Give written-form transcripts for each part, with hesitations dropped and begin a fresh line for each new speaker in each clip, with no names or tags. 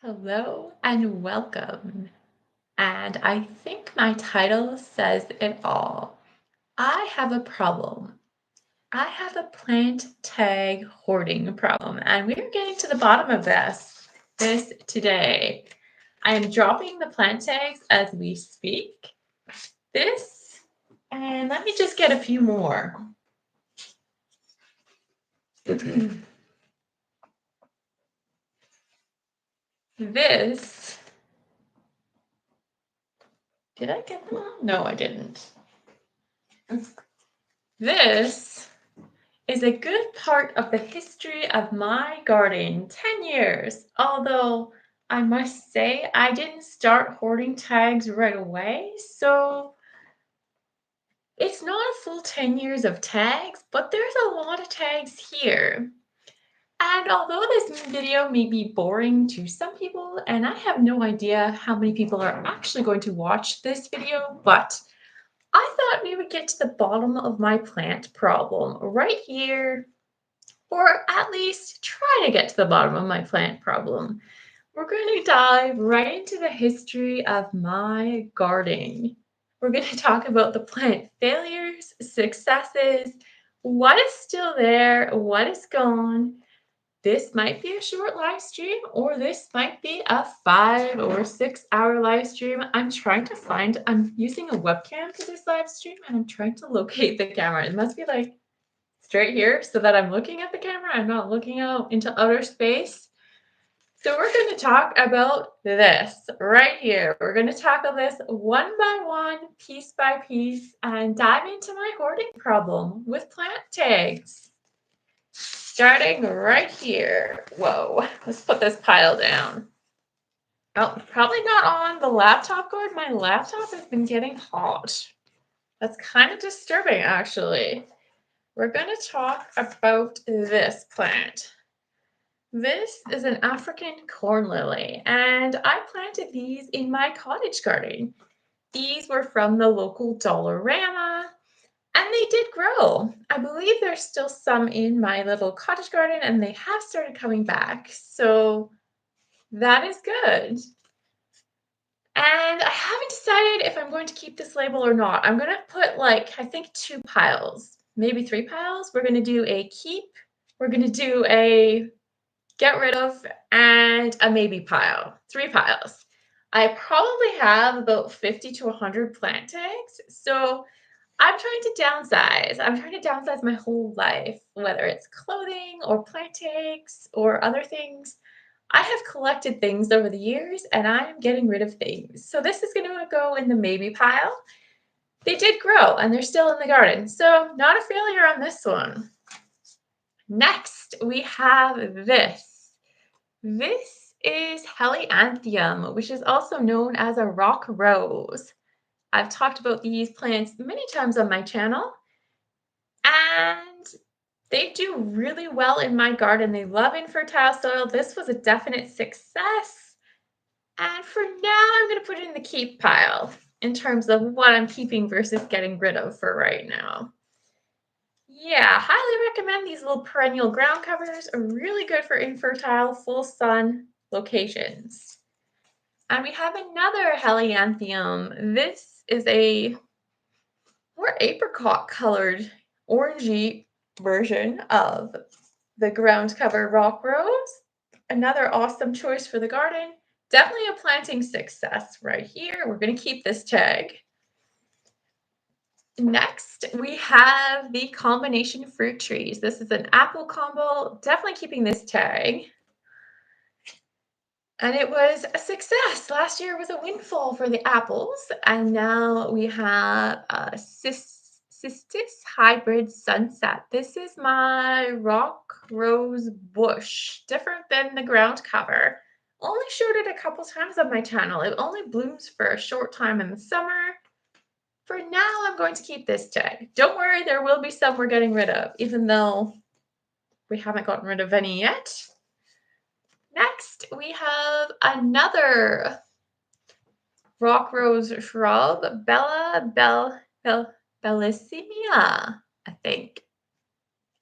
Hello and welcome. And I think my title says it all. I have a problem. I have a plant tag hoarding problem, and we're getting to the bottom of this today. I am dropping the plant tags as we speak. This, and let me just get a few more. This, did I get them all? No, I didn't. This is a good part of the history of my garden, 10 years. Although I must say I didn't start hoarding tags right away, so it's not a full 10 years of tags, but there's a lot of tags here. And although this video may be boring to some people, and I have no idea how many people are actually going to watch this video, but I thought we would get to the bottom of my plant problem right here, or at least try to get to the bottom of my plant problem. We're going to dive right into the history of my gardening. We're going to talk about the plant failures, successes, what is still there, what is gone. This might be a short live stream, or this might be a 5 or 6 hour live stream. I'm using a webcam for this live stream, and I'm trying to locate the camera. It must be like straight here so that I'm looking at the camera. I'm not looking out into outer space. So we're going to talk about this right here. We're going to tackle this one by one, piece by piece, and dive into my hoarding problem with plant tags. Starting right here. Whoa, let's put this pile down. Oh, probably not on the laptop guard. My laptop has been getting hot. That's kind of disturbing, actually. We're going to talk about this plant. This is an African corn lily, and I planted these in my cottage garden. These were from the local Dollarama, and they did grow. I believe there's still some in my little cottage garden, and they have started coming back. So that is good. And I haven't decided if I'm going to keep this label or not. I'm going to put I think 2 piles, maybe 3 piles. We're going to do a keep. We're going to do a get rid of, and a maybe pile. 3 piles. I probably have about 50 to 100 plant tags. So I'm trying to downsize. I'm trying to downsize my whole life, whether it's clothing or plant tags or other things. I have collected things over the years, and I'm getting rid of things. So this is going to go in the maybe pile. They did grow, and they're still in the garden. So not a failure on this one. Next, we have this. This is Helianthemum, which is also known as a rock rose. I've talked about these plants many times on my channel, and they do really well in my garden. They love infertile soil. This was a definite success. And for now, I'm going to put it in the keep pile in terms of what I'm keeping versus getting rid of for right now. Yeah, highly recommend these little perennial ground covers. Are really good for infertile, full sun locations. And we have another Helianthemum. This is a more apricot colored orangey version of the ground cover rock rose. Another awesome choice for the garden. Definitely a planting success right here. We're going to keep this tag. Next, we have the combination fruit trees. This is an apple combo. Definitely keeping this tag. And it was a success. Last year was a windfall for the apples. And now we have a Cistus hybrid sunset. This is my rock rose bush, different than the ground cover. Only showed it a couple times on my channel. It only blooms for a short time in the summer. For now, I'm going to keep this tag. Don't worry, there will be some we're getting rid of, even though we haven't gotten rid of any yet. Next, we have another rock rose shrub, Bellissimia, I think.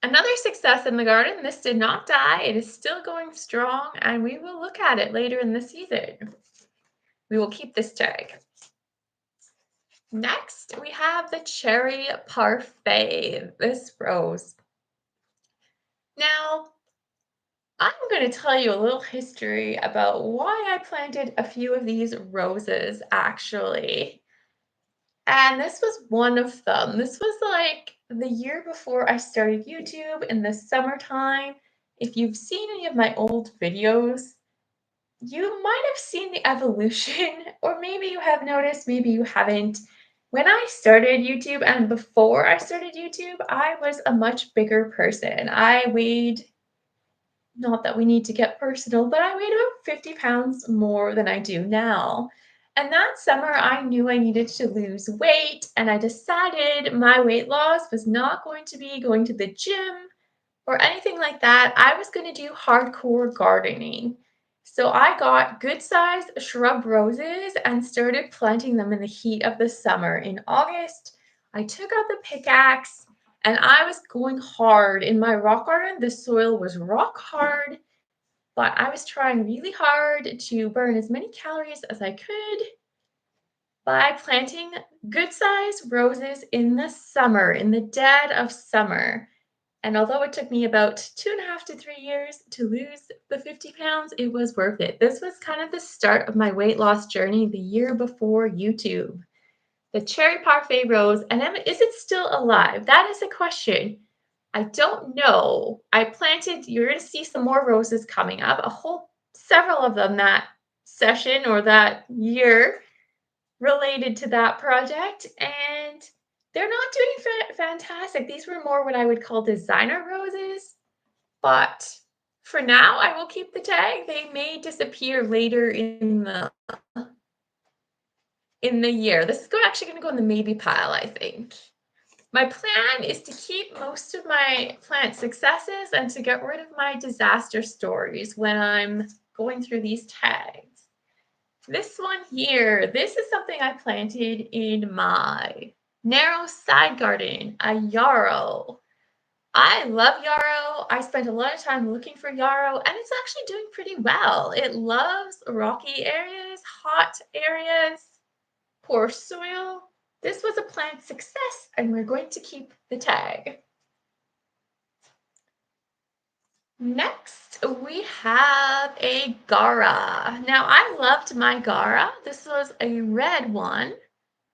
Another success in the garden, this did not die. It is still going strong, and we will look at it later in the season. We will keep this tag. Next, we have the cherry parfait, this rose. Now, I'm going to tell you a little history about why I planted a few of these roses, actually. And this was one of them. This was like the year before I started YouTube in the summertime. If you've seen any of my old videos, you might have seen the evolution, or maybe you have noticed, maybe you haven't. When I started YouTube and before I started YouTube, I was a much bigger person. I weighed, not that we need to get personal, but I weighed about 50 pounds more than I do now. And that summer, I knew I needed to lose weight, and I decided my weight loss was not going to be going to the gym or anything like that. I was going to do hardcore gardening. So I got good sized shrub roses and started planting them in the heat of the summer. In August, I took out the pickaxe and I was going hard. In my rock garden, the soil was rock hard, but I was trying really hard to burn as many calories as I could by planting good sized roses in the summer, in the dead of summer. And although it took me about 2.5 to 3 years to lose the 50 pounds, it was worth it. This was kind of the start of my weight loss journey the year before YouTube. The cherry parfait rose, and is it still alive? That is a question. I don't know. I planted, you're going to see some more roses coming up, several of them that session or that year related to that project, and they're not doing fantastic. These were more what I would call designer roses, but for now, I will keep the tag. They may disappear later in the year. This is actually going to go in the maybe pile, I think. My plan is to keep most of my plant successes and to get rid of my disaster stories when I'm going through these tags. This one here, this is something I planted in my narrow side garden, a yarrow. I love yarrow. I spent a lot of time looking for yarrow, and it's actually doing pretty well. It loves rocky areas, hot areas, poor soil. This was a plant success, and we're going to keep the tag. Next, we have a Gara. Now, I loved my Gara. This was a red one.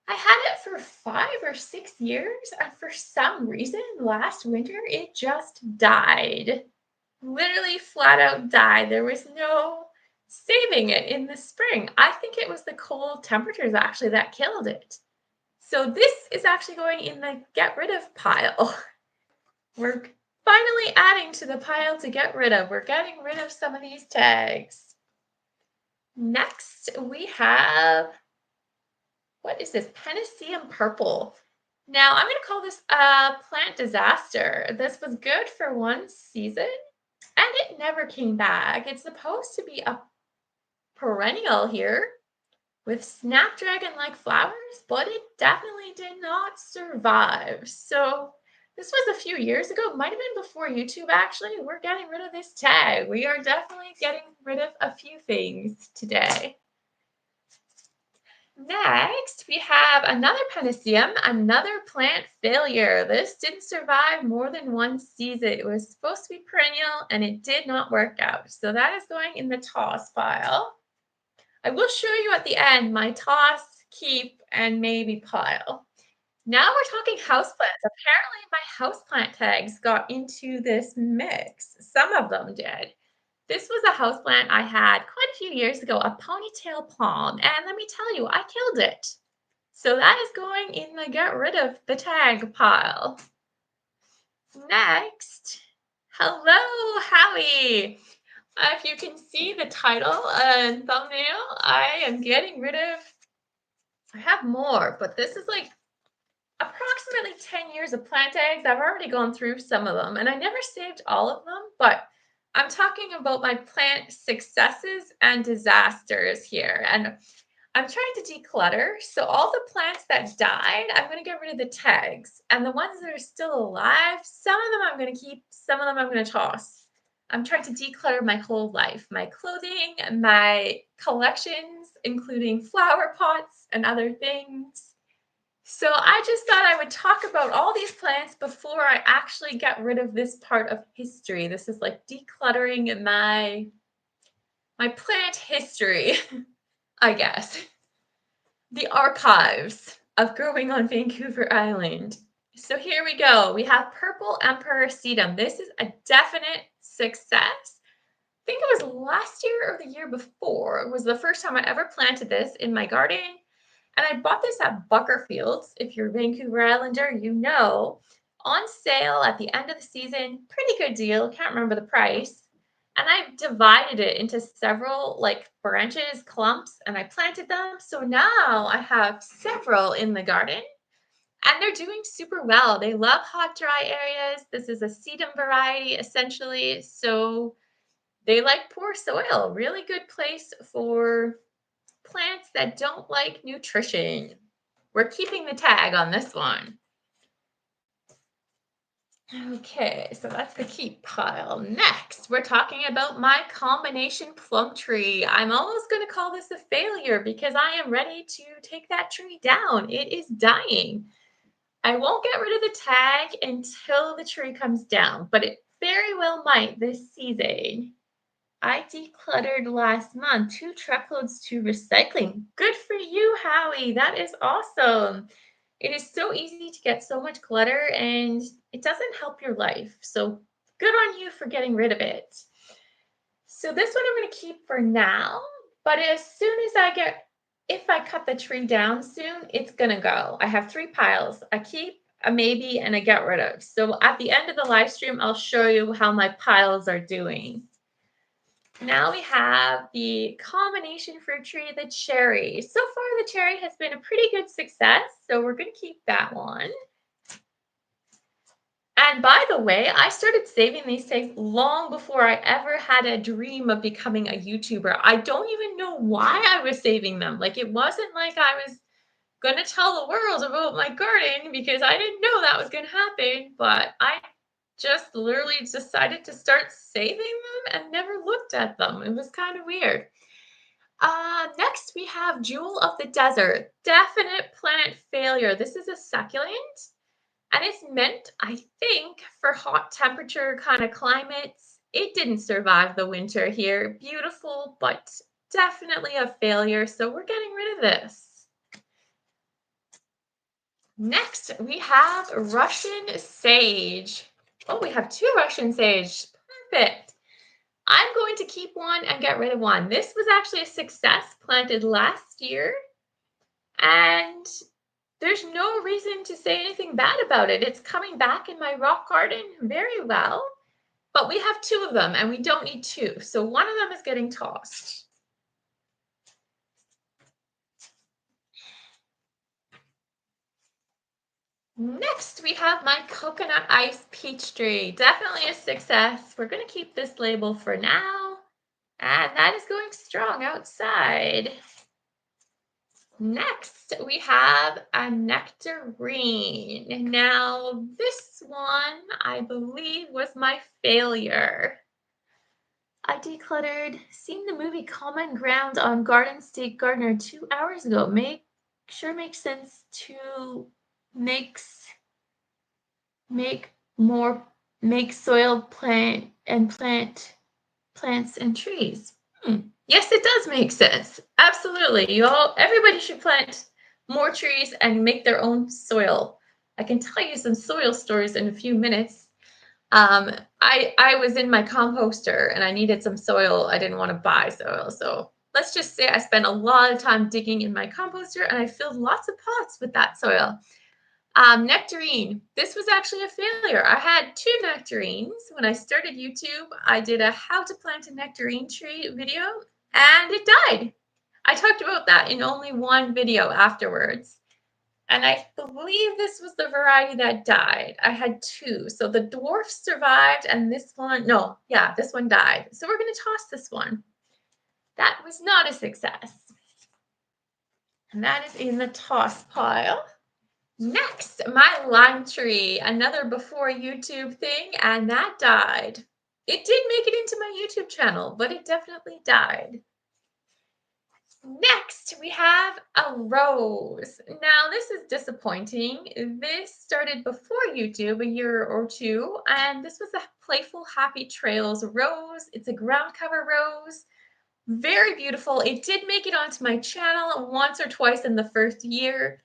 I had it for 5 or 6 years, and for some reason, last winter, it just died. Literally flat out died. There was no saving it in the spring. I think it was the cold temperatures actually that killed it. So this is actually going in the get rid of pile. We're finally adding to the pile to get rid of. We're getting rid of some of these tags. Next, we have, what is this? Panaceum purple. Now, I'm going to call this a plant disaster. This was good for one season, and it never came back. It's supposed to be a perennial here with snapdragon-like flowers, but it definitely did not survive. So this was a few years ago, might have been before YouTube actually. We're getting rid of this tag. We are definitely getting rid of a few things today. Next, we have another Panaceum, another plant failure. This didn't survive more than one season. It was supposed to be perennial and it did not work out. So that is going in the toss pile. I will show you at the end my toss, keep, and maybe pile. Now we're talking houseplants. Apparently my houseplant tags got into this mix. Some of them did. This was a houseplant I had quite a few years ago, a ponytail palm, and let me tell you, I killed it. So that is going in the get rid of the tag pile. Next, hello, Howie. If you can see the title and thumbnail, I am getting rid of, I have more, but this is like approximately 10 years of plant tags. I've already gone through some of them, and I never saved all of them, but I'm talking about my plant successes and disasters here. And I'm trying to declutter. So all the plants that died, I'm going to get rid of the tags. And the ones that are still alive, some of them I'm going to keep, some of them I'm going to toss. I'm trying to declutter my whole life, my clothing, my collections, including flower pots and other things. So I just thought I would talk about all these plants before I actually get rid of this part of history. This is like decluttering my plant history, I guess. The archives of growing on Vancouver Island. So here we go. We have purple emperor sedum. This is a definite success. I think it was last year or the year before. It was the first time I ever planted this in my garden. And I bought this at Buckerfields. If you're a Vancouver Islander, you know. On sale at the end of the season. Pretty good deal. Can't remember the price. And I divided it into several like branches, clumps, and I planted them. So now I have several in the garden and they're doing super well. They love hot, dry areas. This is a sedum variety essentially. So they like poor soil. Really good place for plants that don't like nutrition. We're keeping the tag on this one. Okay, so that's the keep pile. Next, we're talking about my combination plum tree. I'm almost going to call this a failure because I am ready to take that tree down. It is dying. I won't get rid of the tag until the tree comes down, but it very well might this season. I decluttered last month 2 truckloads to recycling. Good for you, Howie. That is awesome. It is so easy to get so much clutter and it doesn't help your life. So good on you for getting rid of it. So this one I'm going to keep for now, but as soon as if I cut the tree down soon, it's going to go. I have 3 piles, a keep, a maybe, and a get rid of. So at the end of the live stream, I'll show you how my piles are doing. Now we have the combination fruit tree, the cherry. So far, the cherry has been a pretty good success, so we're going to keep that one. And by the way, I started saving these tags long before I ever had a dream of becoming a YouTuber. I don't even know why I was saving them. Like, it wasn't like I was going to tell the world about my garden because I didn't know that was going to happen, but I just literally decided to start saving them and never looked at them. It was kind of weird. Next, we have Jewel of the Desert. Definite plant failure. This is a succulent, and it's meant, I think, for hot temperature kind of climates. It didn't survive the winter here. Beautiful, but definitely a failure, so we're getting rid of this. Next, we have Russian sage. Oh, we have 2 Russian sage. Perfect. I'm going to keep one and get rid of one. This was actually a success, planted last year. And there's no reason to say anything bad about it. It's coming back in my rock garden very well. But we have 2 of them and we don't need 2. So one of them is getting tossed. Next, we have my coconut ice peach tree. Definitely a success. We're going to keep this label for now. And that is going strong outside. Next, we have a nectarine. Now, this one, I believe, was my failure. I decluttered seeing the movie Common Ground on Garden State Gardener 2 hours ago. Makes sense to make soil plants and trees. Yes, it does make sense. Absolutely. Everybody should plant more trees and make their own soil. I can tell you some soil stories in a few minutes. I was in my composter and I needed some soil. I didn't want to buy soil. So let's just say I spent a lot of time digging in my composter and I filled lots of pots with that soil. Nectarine. This was actually a failure. I had 2 nectarines. When I started YouTube, I did a how to plant a nectarine tree video and it died. I talked about that in only one video afterwards. And I believe this was the variety that died. I had 2. So the dwarf survived and this one died. So we're going to toss this one. That was not a success. And that is in the toss pile. Next, my lime tree, another before YouTube thing, and that died. It did make it into my YouTube channel, but it definitely died. Next, we have a rose. Now, this is disappointing. This started before YouTube, a year or two, and this was a Playful Happy Trails rose. It's a ground cover rose. Very beautiful. It did make it onto my channel once or twice in the first year,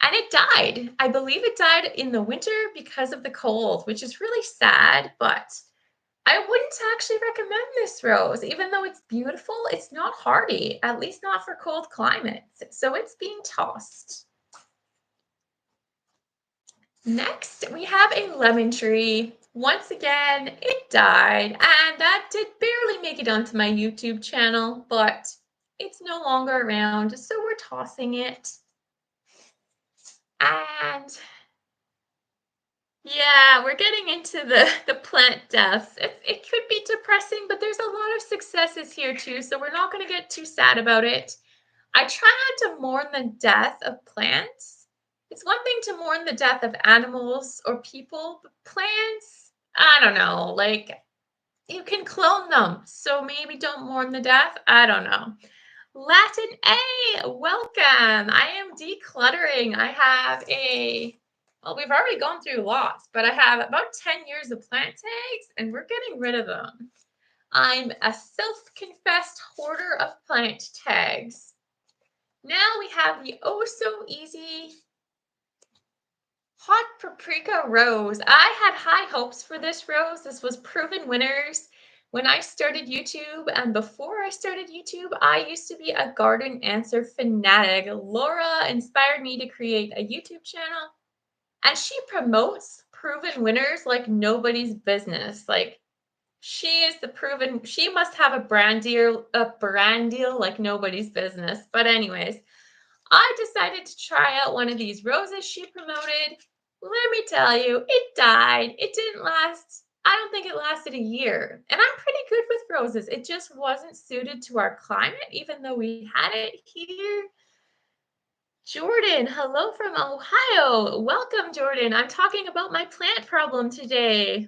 and it died. I believe it died in the winter because of the cold, which is really sad, but I wouldn't actually recommend this rose. Even though it's beautiful, it's not hardy, at least not for cold climates. So it's being tossed. Next, we have a lemon tree. Once again, it died, and that did barely make it onto my YouTube channel, but it's no longer around, so we're tossing it. And yeah, we're getting into the plant deaths. It could be depressing, but there's a lot of successes here too, so we're not going to get too sad about it. I try not to mourn the death of plants. It's one thing to mourn the death of animals or people, but plants, I don't know, like you can clone them, so maybe don't mourn the death. I don't know. Latin A, welcome. I am decluttering. I have well, we've already gone through lots, but I have about 10 years of plant tags and we're getting rid of them. I'm a self-confessed hoarder of plant tags. Now we have the oh so easy hot paprika rose. I had high hopes for this rose. This was proven winners when I started YouTube, and before I started YouTube, I used to be a garden answer fanatic. Laura inspired me to create a YouTube channel, and she promotes proven winners like nobody's business. Like she is the proven, she must have a brand deal like nobody's business. But anyways, I decided to try out one of these roses she promoted. Let me tell you, it died. It didn't last. I don't think it lasted a year. And I'm pretty good with roses. It just wasn't suited to our climate, even though we had it here. Jordan, hello from Ohio. Welcome, Jordan. I'm talking about my plant problem today.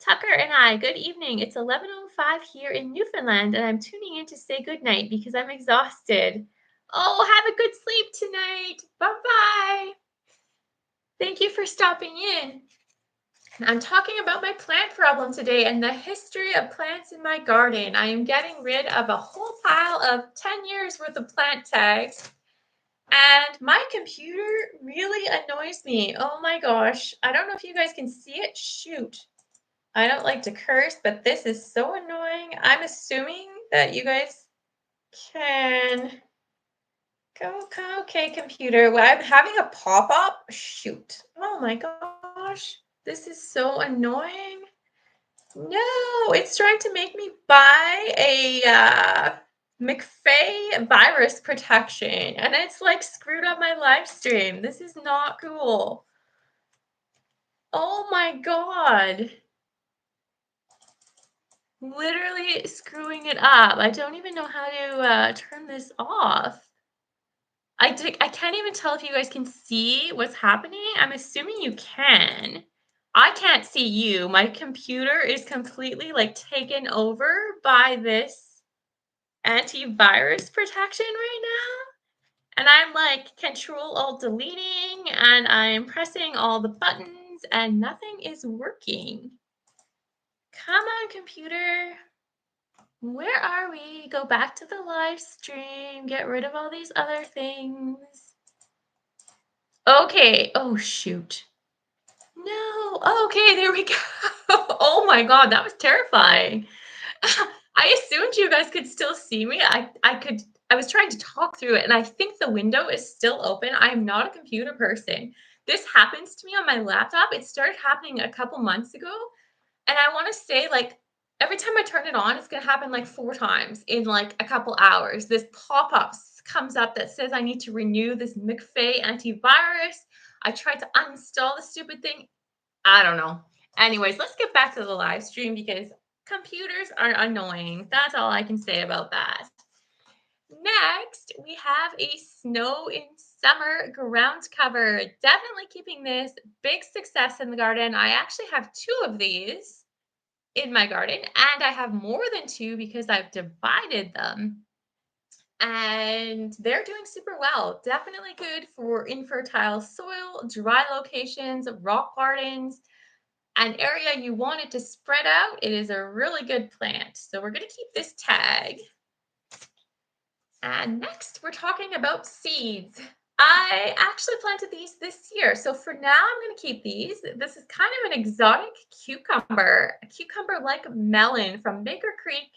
Tucker and I, good evening. It's 11:05 here in Newfoundland, and I'm tuning in to say goodnight because I'm exhausted. Oh, have a good sleep tonight. Bye-bye. Thank you for stopping in. I'm talking about my plant problem today and the history of plants in my garden. I am getting rid of a whole pile of 10 years worth of plant tags. And my computer really annoys me. Oh my gosh. I don't know if you guys can see it. Shoot. I don't like to curse, but this is so annoying. I'm assuming that you guys can go. Okay, computer. Well, I'm having a pop-up. Shoot. Oh my gosh. This is so annoying. No, it's trying to make me buy a McFay virus protection, and it's like screwed up my live stream. This is not cool. Oh my God. Literally screwing it up. I don't even know how to turn this off. I can't even tell if you guys can see what's happening. I'm assuming you can. I can't see you. My computer is completely like taken over by this antivirus protection right now. And I'm like control alt deleting and I'm pressing all the buttons and nothing is working. Come on, computer. Where are we? Go back to the live stream. Get rid of all these other things. Okay. Oh, shoot. No. Okay, there we go. Oh my God, that was terrifying. I assumed you guys could still see me. I was trying to talk through it, and I think the window is still open. I am not a computer person. This happens to me on my laptop. It started happening a couple months ago. And I want to say, like, every time I turn it on, it's going to happen like 4 times in like a couple hours. This pop-up comes up that says I need to renew this McFay antivirus. I tried to uninstall the stupid thing. I don't know. Anyways, let's get back to the live stream because computers are annoying. That's all I can say about that. next, we have a snow in summer ground cover. Definitely keeping this big success in the garden. I actually have two of these in my garden, and I have more than two because I've divided them. And they're doing super well. Definitely good for infertile soil, dry locations, rock gardens, an area you want it to spread out. It is a really good plant. So we're going to keep this tag. And next, we're talking about seeds. I actually planted these this year. So for now, I'm going to keep these. This is kind of an exotic cucumber, a cucumber like melon from Baker Creek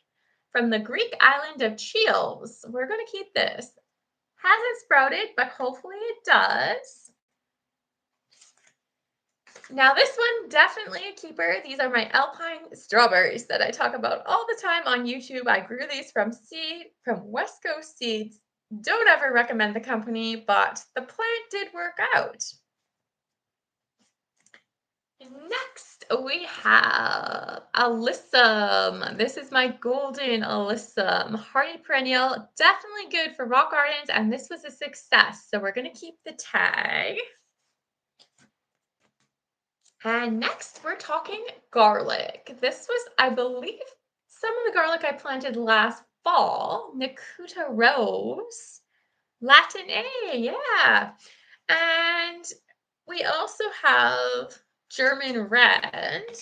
from the Greek island of Chios. We're going to keep this. Hasn't sprouted, but hopefully it does. Now this one, definitely a keeper. These are my alpine strawberries that I talk about all the time on YouTube. I grew these from West Coast Seeds. Don't ever recommend the company, but the plant did work out. Next, we have alyssum. This is my golden alyssum. Hardy perennial, definitely good for rock gardens, and this was a success. So we're going to keep the tag. And next, we're talking garlic. This was, I believe, some of the garlic I planted last fall. Nakuta Rose. Latin A, yeah. And we also have German Red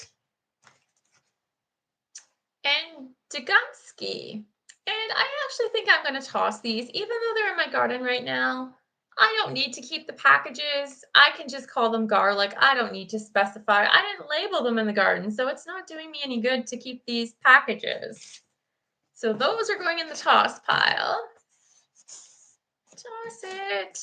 and Dagunsky. And I actually think I'm going to toss these, even though they're in my garden right now. I don't need to keep the packages. I can just call them garlic. I don't need to specify. I didn't label them in the garden, so it's not doing me any good to keep these packages. So those are going in the toss pile. Toss it.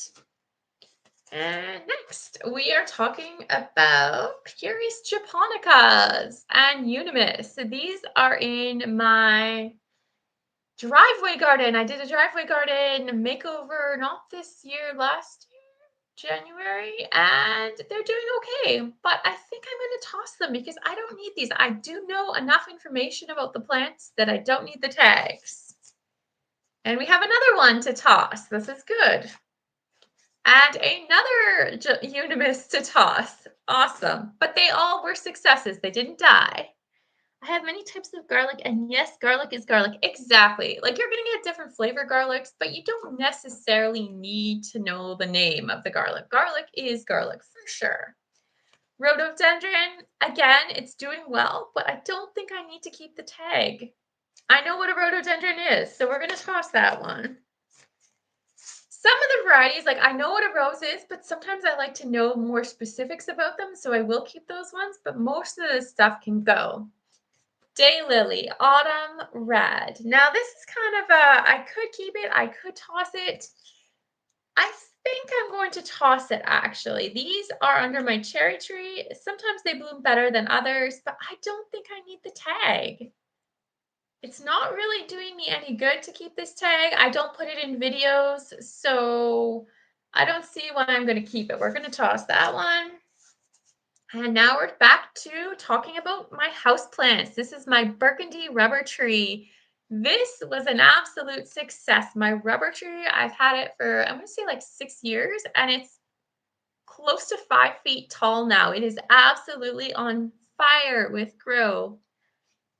And next, we are talking about Curies japonicas and Unimis. So these are in my driveway garden. I did a driveway garden makeover, not this year, last year, January, and they're doing okay. But I think I'm going to toss them because I don't need these. I do know enough information about the plants that I don't need the tags. And we have another one to toss. This is good. And another Unimis to toss. Awesome. But they all were successes. They didn't die. I have many types of garlic, and yes, garlic is garlic. Exactly. Like you're going to get different flavor garlics, but you don't necessarily need to know the name of the garlic. Garlic is garlic for sure. Rhododendron, again, it's doing well, but I don't think I need to keep the tag. I know what a rhododendron is, so we're going to toss that one. Some of the varieties, like I know what a rose is, but sometimes I like to know more specifics about them, so I will keep those ones, but most of this stuff can go. Daylily, autumn red. Now this is kind of I could keep it, I could toss it. I think I'm going to toss it actually. These are under my cherry tree. Sometimes they bloom better than others, but I don't think I need the tag. It's not really doing me any good to keep this tag. I don't put it in videos, so I don't see why I'm going to keep it. We're going to toss that one. And now we're back to talking about my house plants. This is my burgundy rubber tree. This was an absolute success. My rubber tree, I've had it for, I'm going to say like 6 years, and it's close to 5 feet tall now. It is absolutely on fire with grow.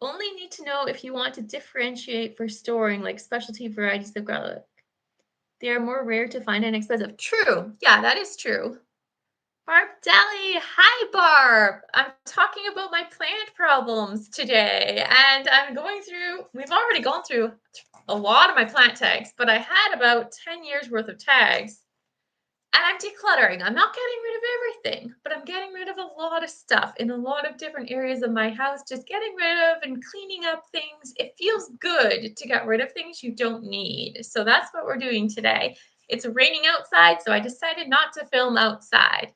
Only need to know if you want to differentiate for storing like specialty varieties of garlic. They are more rare to find and expensive. True. Yeah, that is true. Barb Deli. Hi, Barb. I'm talking about my plant problems today. And we've already gone through a lot of my plant tags, but I had about 10 years worth of tags. And I'm decluttering. I'm not getting rid of everything, but I'm getting rid of a lot of stuff in a lot of different areas of my house, just getting rid of and cleaning up things. It feels good to get rid of things you don't need. So that's what we're doing today. It's raining outside, so I decided not to film outside.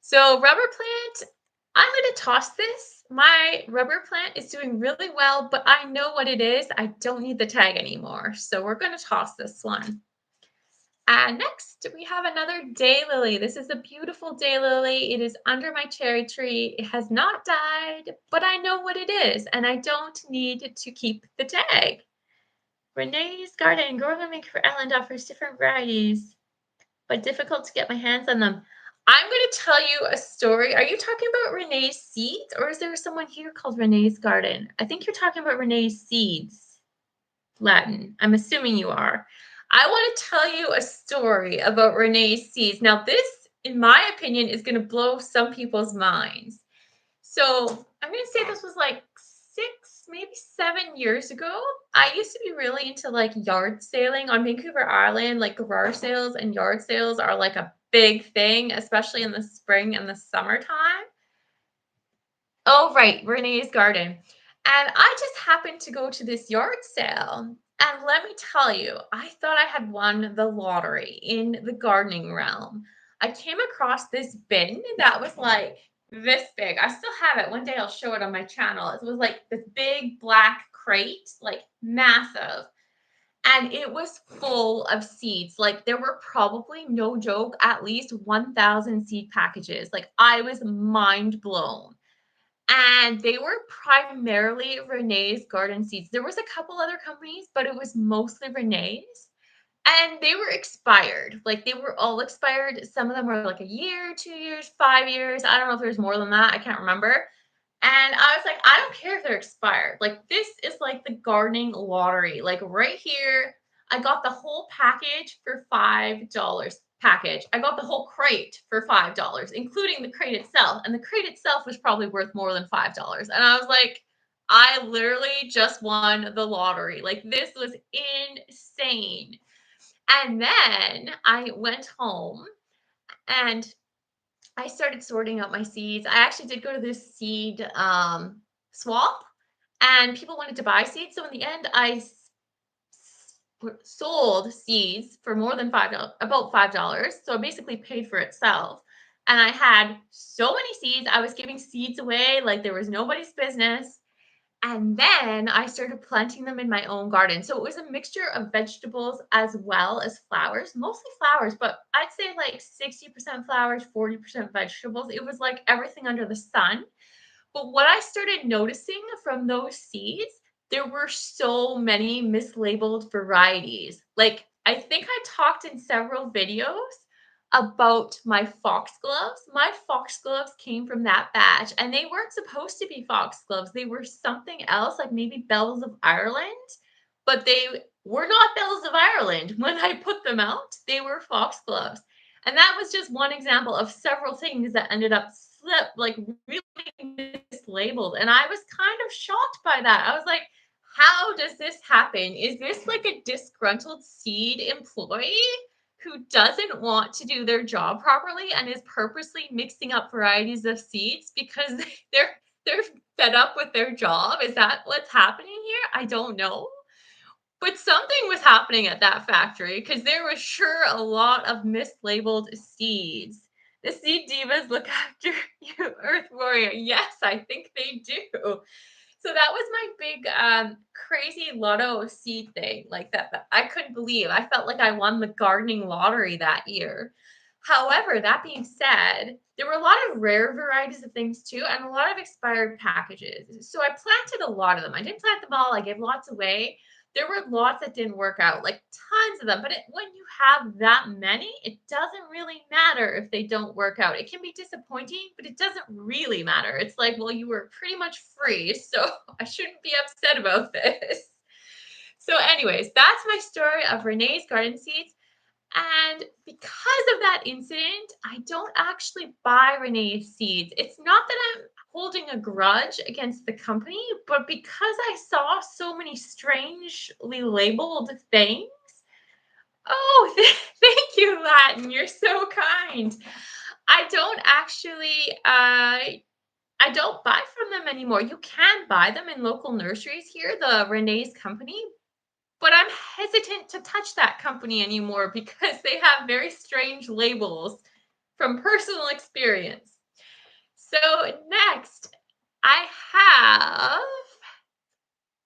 So rubber plant, I'm going to toss this. My rubber plant is doing really well, but I know what it is. I don't need the tag anymore. So we're going to toss this one. And next, we have another daylily. This is a beautiful daylily. It is under my cherry tree. It has not died, but I know what it is, and I don't need to keep the tag. Renee's Garden, growing and making for Ellen offers different varieties, but difficult to get my hands on them. I'm going to tell you a story. Are you talking about Renee's seeds, or is there someone here called Renee's Garden? I think you're talking about Renee's seeds, Latin. I'm assuming you are. I want to tell you a story about Renee's seeds. Now, this, in my opinion, is going to blow some people's minds. So I'm going to say this was like 7 years ago. I used to be really into like yard sailing on Vancouver Island. Like garage sales and yard sales are like a big thing, especially in the spring and the summertime. Oh, right, Renee's Garden. And I just happened to go to this yard sale. And let me tell you, I thought I had won the lottery in the gardening realm. I came across this bin that was like this big. I still have it. One day I'll show it on my channel. It was like this big black crate, like massive. And it was full of seeds. Like there were probably, no joke, at least 1,000 seed packages. Like I was mind blown. And they were primarily Renee's Garden Seeds. There was a couple other companies, but it was mostly Renee's. And they were expired. Like they were all expired. Some of them were like a year, 2 years, 5 years. I don't know if there's more than that. I can't remember. And I was like, I don't care if they're expired. Like, this is like the gardening lottery. Like, right here, I got the whole package for $5. Package. I got the whole crate for $5, including the crate itself. And the crate itself was probably worth more than $5. And I was like, I literally just won the lottery. Like, this was insane. And then I went home and I started sorting out my seeds. I actually did go to this seed swap, and people wanted to buy seeds. So in the end, sold seeds for more than $5, about $5. So it basically paid for itself. And I had so many seeds. I was giving seeds away like there was nobody's business. And then I started planting them in my own garden. So it was a mixture of vegetables as well as flowers, mostly flowers, but I'd say like 60% flowers, 40% vegetables. It was like everything under the sun. But what I started noticing from those seeds, there were so many mislabeled varieties. Like, I think I talked in several videos about my foxgloves. My foxgloves came from that batch, and they weren't supposed to be foxgloves. They were something else, like maybe bells of Ireland, but they were not bells of Ireland. When I put them out, they were foxgloves. And that was just one example of several things that ended up like really mislabeled. And I was kind of shocked by that. I was like, how does this happen? Is this like a disgruntled seed employee who doesn't want to do their job properly and is purposely mixing up varieties of seeds because they're fed up with their job? Is that what's happening here? I don't know. But something was happening at that factory because there was sure a lot of mislabeled seeds. The seed divas look after you, Earth Warrior. Yes, I think they do. So that was my big crazy lotto seed thing. Like that I couldn't believe. I felt like I won the gardening lottery that year. However, that being said, there were a lot of rare varieties of things too, and a lot of expired packages. So I planted a lot of them. I didn't plant them all. I gave lots away. There were lots that didn't work out, like tons of them. But when you have that many, it doesn't really matter if they don't work out. It can be disappointing, but it doesn't really matter. It's like, well, you were pretty much free, so I shouldn't be upset about this. So, anyways, that's my story of Renee's Garden Seeds. And because of that incident, I don't actually buy Renee's seeds. It's not that I'm holding a grudge against the company, but because I saw so many strangely labeled things. Oh, thank you, Latin. You're so kind. I don't actually, I don't buy from them anymore. You can buy them in local nurseries here, the Renee's company, but I'm hesitant to touch that company anymore because they have very strange labels from personal experience. So next, I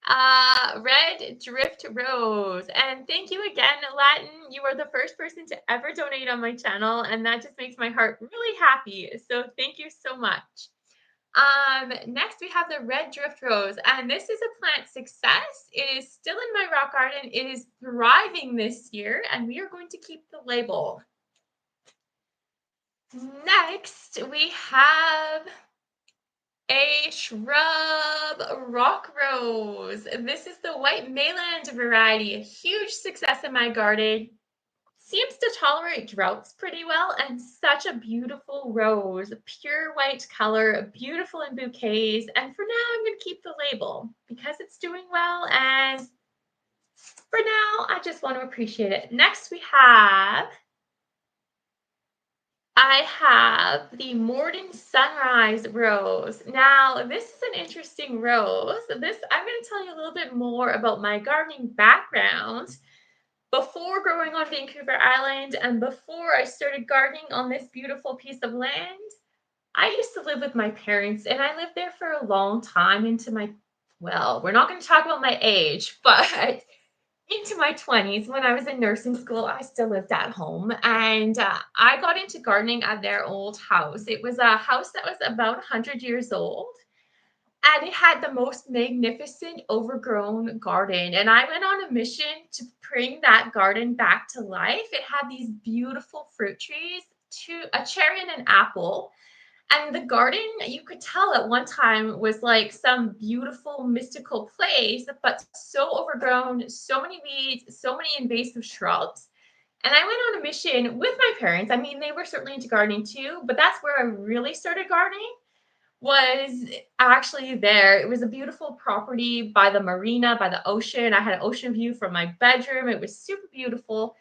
have Red Drift Rose. And thank you again, Latin. You are the first person to ever donate on my channel, and that just makes my heart really happy. So thank you so much. Next we have the red drift rose, and this is a plant success. It is still in my rock garden. It is thriving this year, and we are going to keep the label. Next, we have a shrub rock rose. This is the white Mayland variety, a huge success in my garden. Seems to tolerate droughts pretty well, and such a beautiful rose, pure white color, beautiful in bouquets. And for now, I'm going to keep the label because it's doing well. And for now, I just want to appreciate it. Next, I have the Morden Sunrise Rose. Now, this is an interesting rose. I'm going to tell you a little bit more about my gardening background. Before growing on Vancouver Island and before I started gardening on this beautiful piece of land, I used to live with my parents and I lived there for a long time into well, we're not going to talk about my age, but into my 20s. When I was in nursing school, I still lived at home, and I got into gardening at their old house. It was a house that was about 100 years old, and it had the most magnificent overgrown garden. And I went on a mission to bring that garden back to life. It had these beautiful fruit trees, a cherry and an apple. And the garden, you could tell at one time was like some beautiful mystical place, but so overgrown, so many weeds, so many invasive shrubs. And I went on a mission with my parents. I mean, they were certainly into gardening too, but that's where I really started gardening was actually there. It was a beautiful property by the marina, by the ocean. I had an ocean view from my bedroom. It was super beautiful.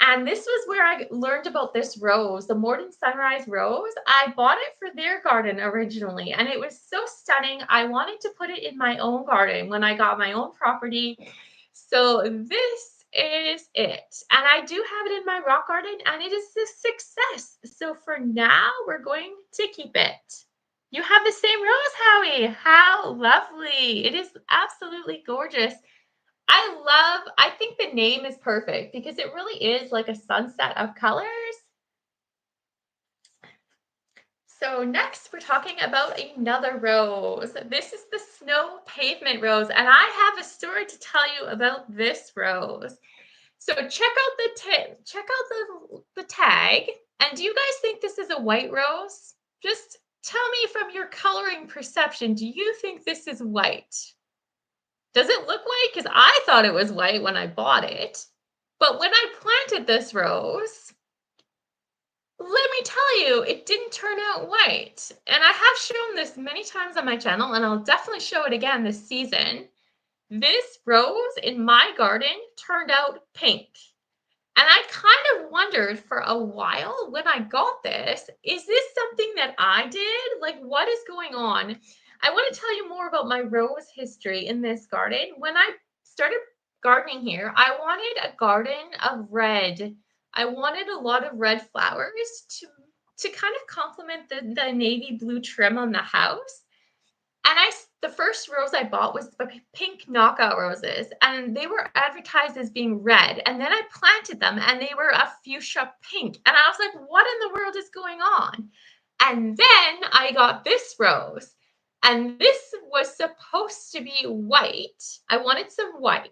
And this was where I learned about this rose, the Morden Sunrise Rose. I bought it for their garden originally, and it was so stunning. I wanted to put it in my own garden when I got my own property. So this is it. And I do have it in my rock garden, and it is a success. So for now, we're going to keep it. You have the same rose, Howie. How lovely. It is absolutely gorgeous. I think the name is perfect because it really is like a sunset of colors. So next we're talking about another rose. This is the snow pavement rose, and I have a story to tell you about this rose. So check out the tag. And do you guys think this is a white rose? Just tell me from your coloring perception, do you think this is white? Does it look white? Because I thought it was white when I bought it. But when I planted this rose, let me tell you, it didn't turn out white. And I have shown this many times on my channel, and I'll definitely show it again this season. This rose in my garden turned out pink. And I kind of wondered for a while when I got this, is this something that I did? Like, what is going on? I want to tell you more about my rose history in this garden. When I started gardening here, I wanted a garden of red. I wanted a lot of red flowers to kind of complement the navy blue trim on the house. And the first rose I bought was the pink knockout roses, and they were advertised as being red. And then I planted them, and they were a fuchsia pink. And I was like, what in the world is going on? And then I got this rose, and this was supposed to be white. I wanted some white.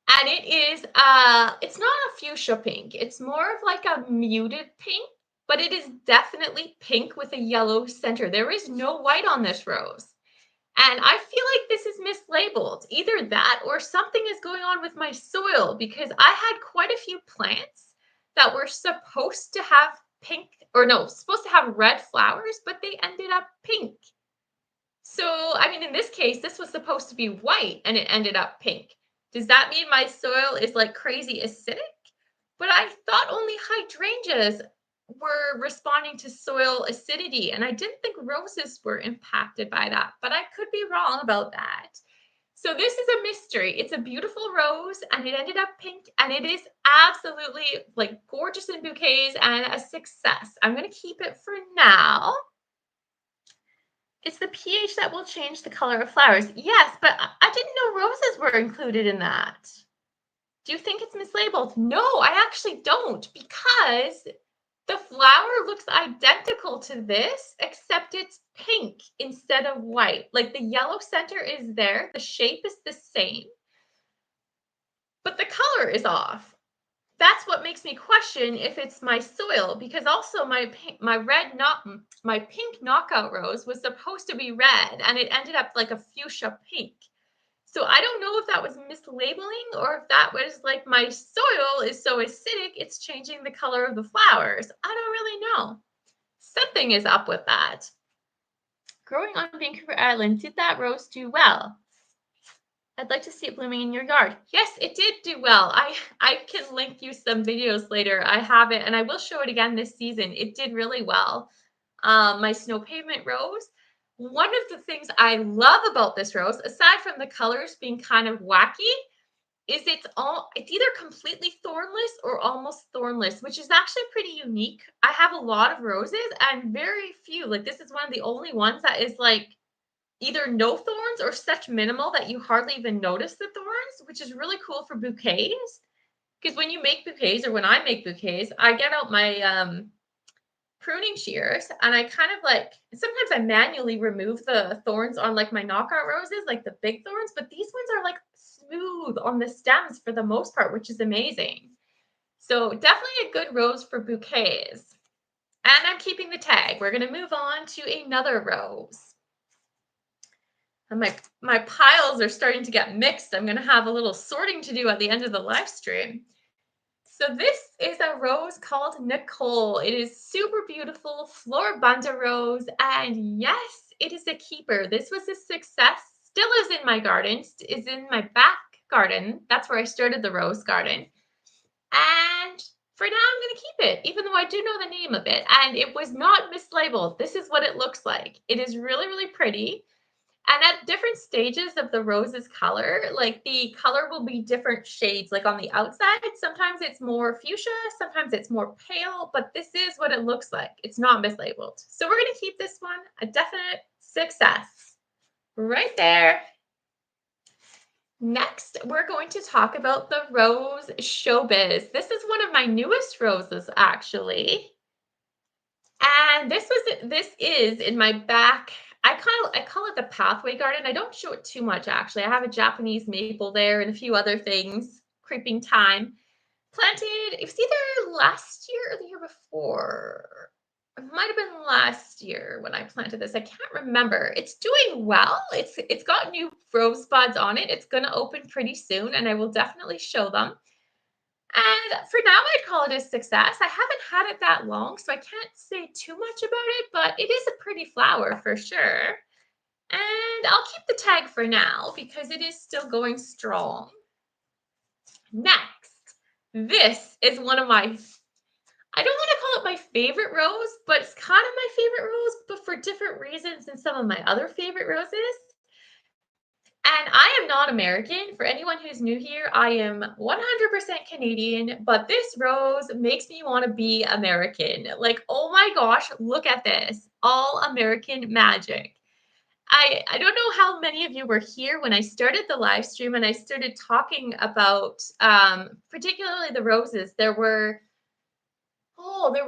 And it's not a fuchsia pink. It's more of like a muted pink, but it is definitely pink with a yellow center. There is no white on this rose. And I feel like this is mislabeled. Either that or something is going on with my soil because I had quite a few plants that were supposed to have supposed to have red flowers, but they ended up pink. So, I mean, in this case, this was supposed to be white and it ended up pink. Does that mean my soil is like crazy acidic? But I thought only hydrangeas were responding to soil acidity, and I didn't think roses were impacted by that, but I could be wrong about that. So this is a mystery. It's a beautiful rose, and it ended up pink, and it is absolutely like gorgeous in bouquets and a success. I'm going to keep it for now. It's the pH that will change the color of flowers. Yes, but I didn't know roses were included in that. Do you think it's mislabeled? No, I actually don't, because The flower looks identical to this, except it's pink instead of white. Like the yellow center is there, the shape is the same, but the color is off. That's what makes me question if it's my soil, because also my pink knockout rose was supposed to be red and it ended up like a fuchsia pink. So I don't know if that was mislabeling or if that was like my soil is so acidic it's changing the color of the flowers. I don't really know. Something is up with that. Growing on Vancouver Island, did that rose do well? I'd like to see it blooming in your yard. Yes, it did do well. I can link you some videos later. I have it and I will show it again this season. It did really well. My snow pavement rose. One of the things I love about this rose, aside from the colors being kind of wacky, is it's either completely thornless or almost thornless, which is actually pretty unique. I have a lot of roses and very few. Like this is one of the only ones that is like either no thorns or such minimal that you hardly even notice the thorns, which is really cool for bouquets. Because when you make bouquets or when I make bouquets, I get out my pruning shears and I kind of like sometimes I manually remove the thorns on like my knockout roses, like the big thorns, but these ones are like smooth on the stems for the most part, which is amazing. So definitely a good rose for bouquets. And I'm keeping the tag. We're going to move on to another rose. And my piles are starting to get mixed. I'm going to have a little sorting to do at the end of the live stream. So this is a rose called Nicole. It is super beautiful, Floribunda rose, and yes, it is a keeper. This was a success. Still is in my garden, is in my back garden. That's where I started the rose garden. And for now, I'm going to keep it, even though I do know the name of it. And it was not mislabeled. This is what it looks like. It is really, really pretty. And at different stages of the rose's color, like the color will be different shades. Like on the outside, sometimes it's more fuchsia, sometimes it's more pale, but this is what it looks like. It's not mislabeled. So we're going to keep this one a definite success. Right there. Next, we're going to talk about the Rose Showbiz. This is one of my newest roses, actually. And this is in my back. I call it the pathway garden. I don't show it too much actually. I have a Japanese maple there and a few other things. Creeping thyme. Planted, it was either last year or the year before. It might have been last year when I planted this. I can't remember. It's doing well. It's got new rose buds on it. It's going to open pretty soon and I will definitely show them. And for now, I'd call it a success. I haven't had it that long, so I can't say too much about it, but it is a pretty flower for sure. And I'll keep the tag for now because it is still going strong. Next, this is one of my, I don't want to call it my favorite rose, but it's kind of my favorite rose, but for different reasons than some of my other favorite roses. And I am not American. For anyone who's new here, I am 100% Canadian, but this rose makes me want to be American. Like, oh my gosh, look at this. All American magic. I don't know how many of you were here when I started the live stream and I started talking about particularly the roses. There were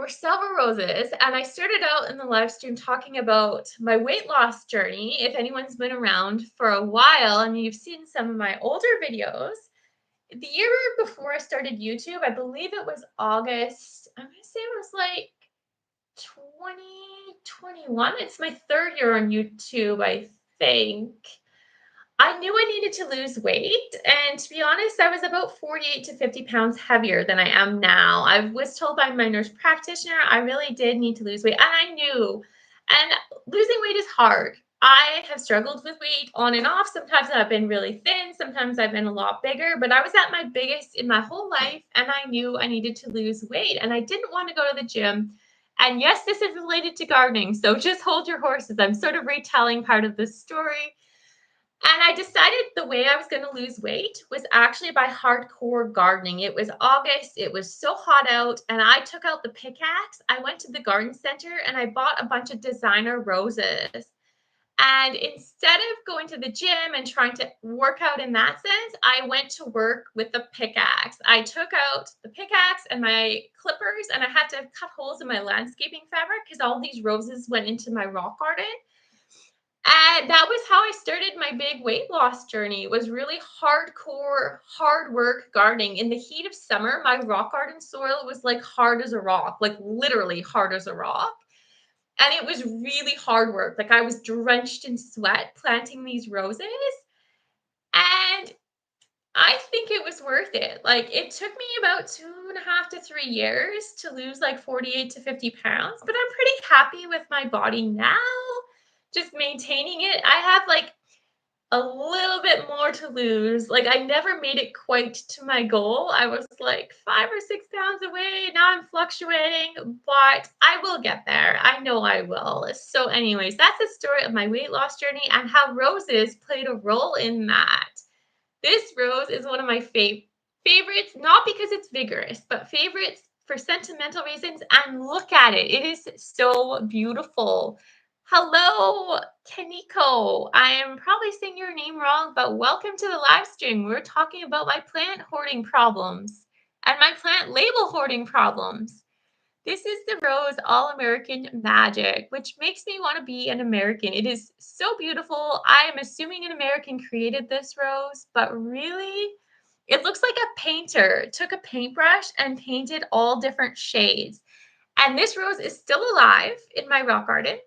several roses, and I started out in the live stream talking about my weight loss journey. If anyone's been around for a while and you've seen some of my older videos, the year before I started YouTube, I believe it was August, I'm going to say it was like 2021. It's my third year on YouTube, I think. I knew I needed to lose weight, and to be honest, I was about 48 to 50 pounds heavier than I am now. I was told by my nurse practitioner I really did need to lose weight, and I knew. And losing weight is hard. I have struggled with weight on and off. Sometimes I've been really thin, sometimes I've been a lot bigger, but I was at my biggest in my whole life, and I knew I needed to lose weight, and I didn't want to go to the gym. And yes, this is related to gardening, so just hold your horses. I'm sort of retelling part of the story. And I decided the way I was going to lose weight was actually by hardcore gardening. It was August. It was so hot out. And I took out the pickaxe. I went to the garden center and I bought a bunch of designer roses. And instead of going to the gym and trying to work out in that sense, I went to work with the pickaxe. I took out the pickaxe and my clippers, and I had to cut holes in my landscaping fabric because all these roses went into my rock garden. And that was how I started my big weight loss journey. It was really hardcore, hard work gardening. In the heat of summer, my rock garden soil was like hard as a rock, like literally hard as a rock. And it was really hard work. Like I was drenched in sweat planting these roses. And I think it was worth it. Like it took me about 2.5 to 3 years to lose like 48 to 50 pounds, but I'm pretty happy with my body now. Just maintaining it. I have like a little bit more to lose. Like I never made it quite to my goal. I was like 5 or 6 pounds away. Now I'm fluctuating, but I will get there. I know I will. So, anyways, that's the story of my weight loss journey and how roses played a role in that. This rose is one of my favorites, not because it's vigorous, but favorites for sentimental reasons. And look at it. It is so beautiful. Hello, Kaniko. I am probably saying your name wrong, but welcome to the live stream. We're talking about my plant hoarding problems and my plant label hoarding problems. This is the rose All American Magic, which makes me want to be an American. It is so beautiful. I am assuming an American created this rose, but really, it looks like a painter took a paintbrush and painted all different shades. And this rose is still alive in my rock garden.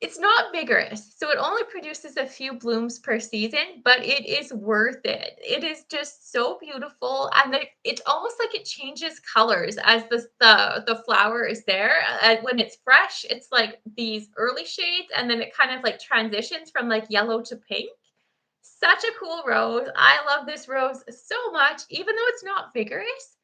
It's not vigorous, so it only produces a few blooms per season, but it is worth it. It is just so beautiful, and it's almost like it changes colors as the flower is there. When it's fresh, it's like these early shades, and then it kind of like transitions from like yellow to pink. Such a cool rose. I love this rose so much, even though it's not vigorous.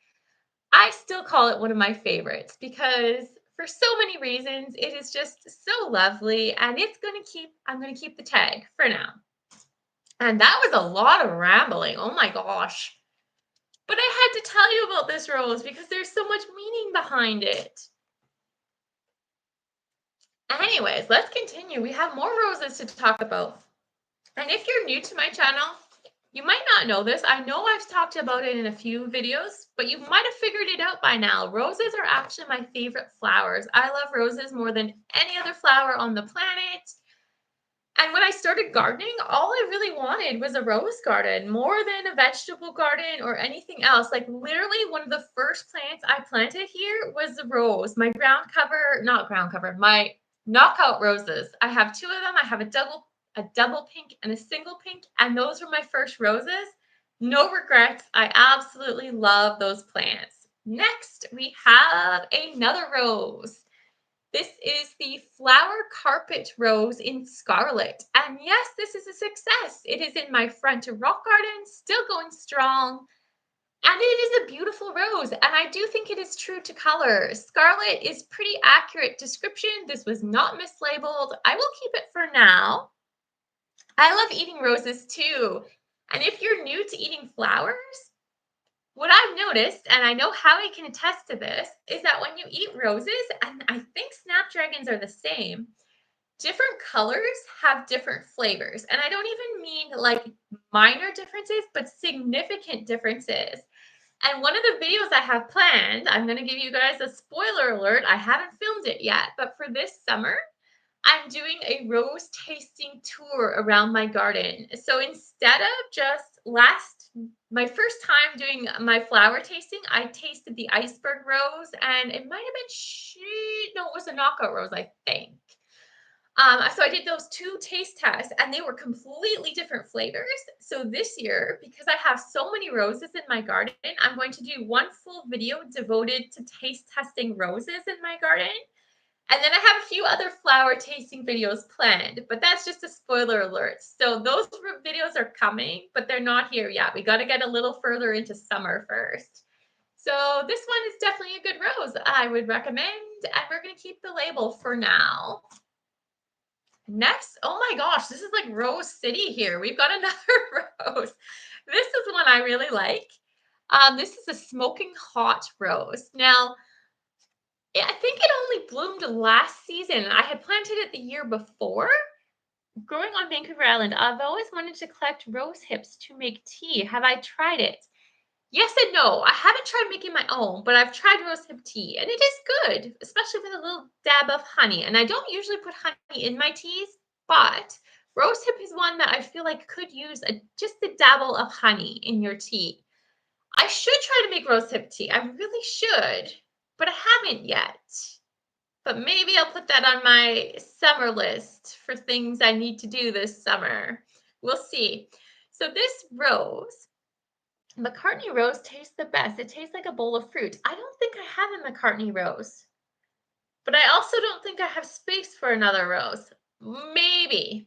I still call it one of my favorites because for so many reasons, it is just so lovely and I'm going to keep the tag for now. And that was a lot of rambling. Oh my gosh. But I had to tell you about this rose because there's so much meaning behind it. Anyways, let's continue. We have more roses to talk about. And if you're new to my channel, you might not know this. I know I've talked about it in a few videos, but you might have figured it out by now. Roses are actually my favorite flowers. I love roses more than any other flower on the planet. And when I started gardening, all I really wanted was a rose garden more than a vegetable garden or anything else. Like literally one of the first plants I planted here was the rose. My not ground cover, my knockout roses. I have two of them. I have a double pink and a single pink, and those were my first roses. No regrets. I absolutely love those plants. Next, we have another rose. This is the flower carpet rose in scarlet. And yes, this is a success. It is in my front rock garden, still going strong. And it is a beautiful rose. And I do think it is true to color. Scarlet is pretty accurate description. This was not mislabeled. I will keep it for now. I love eating roses too. And if you're new to eating flowers, what I've noticed, and I know Howie can attest to this, is that when you eat roses, and I think snapdragons are the same, different colors have different flavors. And I don't even mean like minor differences, but significant differences. And one of the videos I have planned, I'm going to give you guys a spoiler alert. I haven't filmed it yet, but for this summer, I'm doing a rose tasting tour around my garden. So instead of just my first time doing my flower tasting, I tasted the iceberg rose and it might have been, no, it was a knockout rose, I think. So I did those two taste tests and they were completely different flavors. So this year, because I have so many roses in my garden, I'm going to do one full video devoted to taste testing roses in my garden. And then I have a few other flower tasting videos planned, but that's just a spoiler alert. So those videos are coming, but they're not here yet. We got to get a little further into summer first. So this one is definitely a good rose. I would recommend, and we're going to keep the label for now. Next, oh my gosh, this is like Rose City here. We've got another rose. This is one I really like. This is a smoking hot rose. Now, I think it only bloomed last season. I had planted it the year before, Growing on Vancouver Island, I've always wanted to collect rose hips to make tea. Have I tried it? Yes and no. I haven't tried making my own, but I've tried rosehip tea and it is good, especially with a little dab of honey. And I don't usually put honey in my teas, but rosehip is one that I feel like could use just a dabble of honey in your tea. I should try to make rosehip tea. I really should, but I haven't yet. But maybe I'll put that on my summer list for things I need to do this summer. We'll see. So this rose McCartney rose tastes the best. It tastes like a bowl of fruit. I don't think I have a McCartney rose, but I also don't think I have space for another rose. Maybe.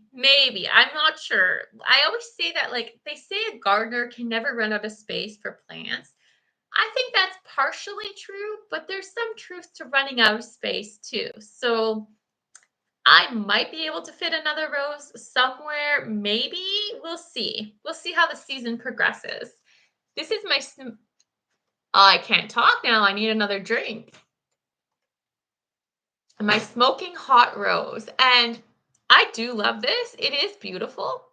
I'm not sure. I always say that, like, they say a gardener can never run out of space for plants. I think that's partially true, but there's some truth to running out of space too. So I might be able to fit another rose somewhere. Maybe. We'll see. We'll see how the season progresses. This is my I can't talk now. I need another drink. My smoking hot rose. And I do love this. It is beautiful.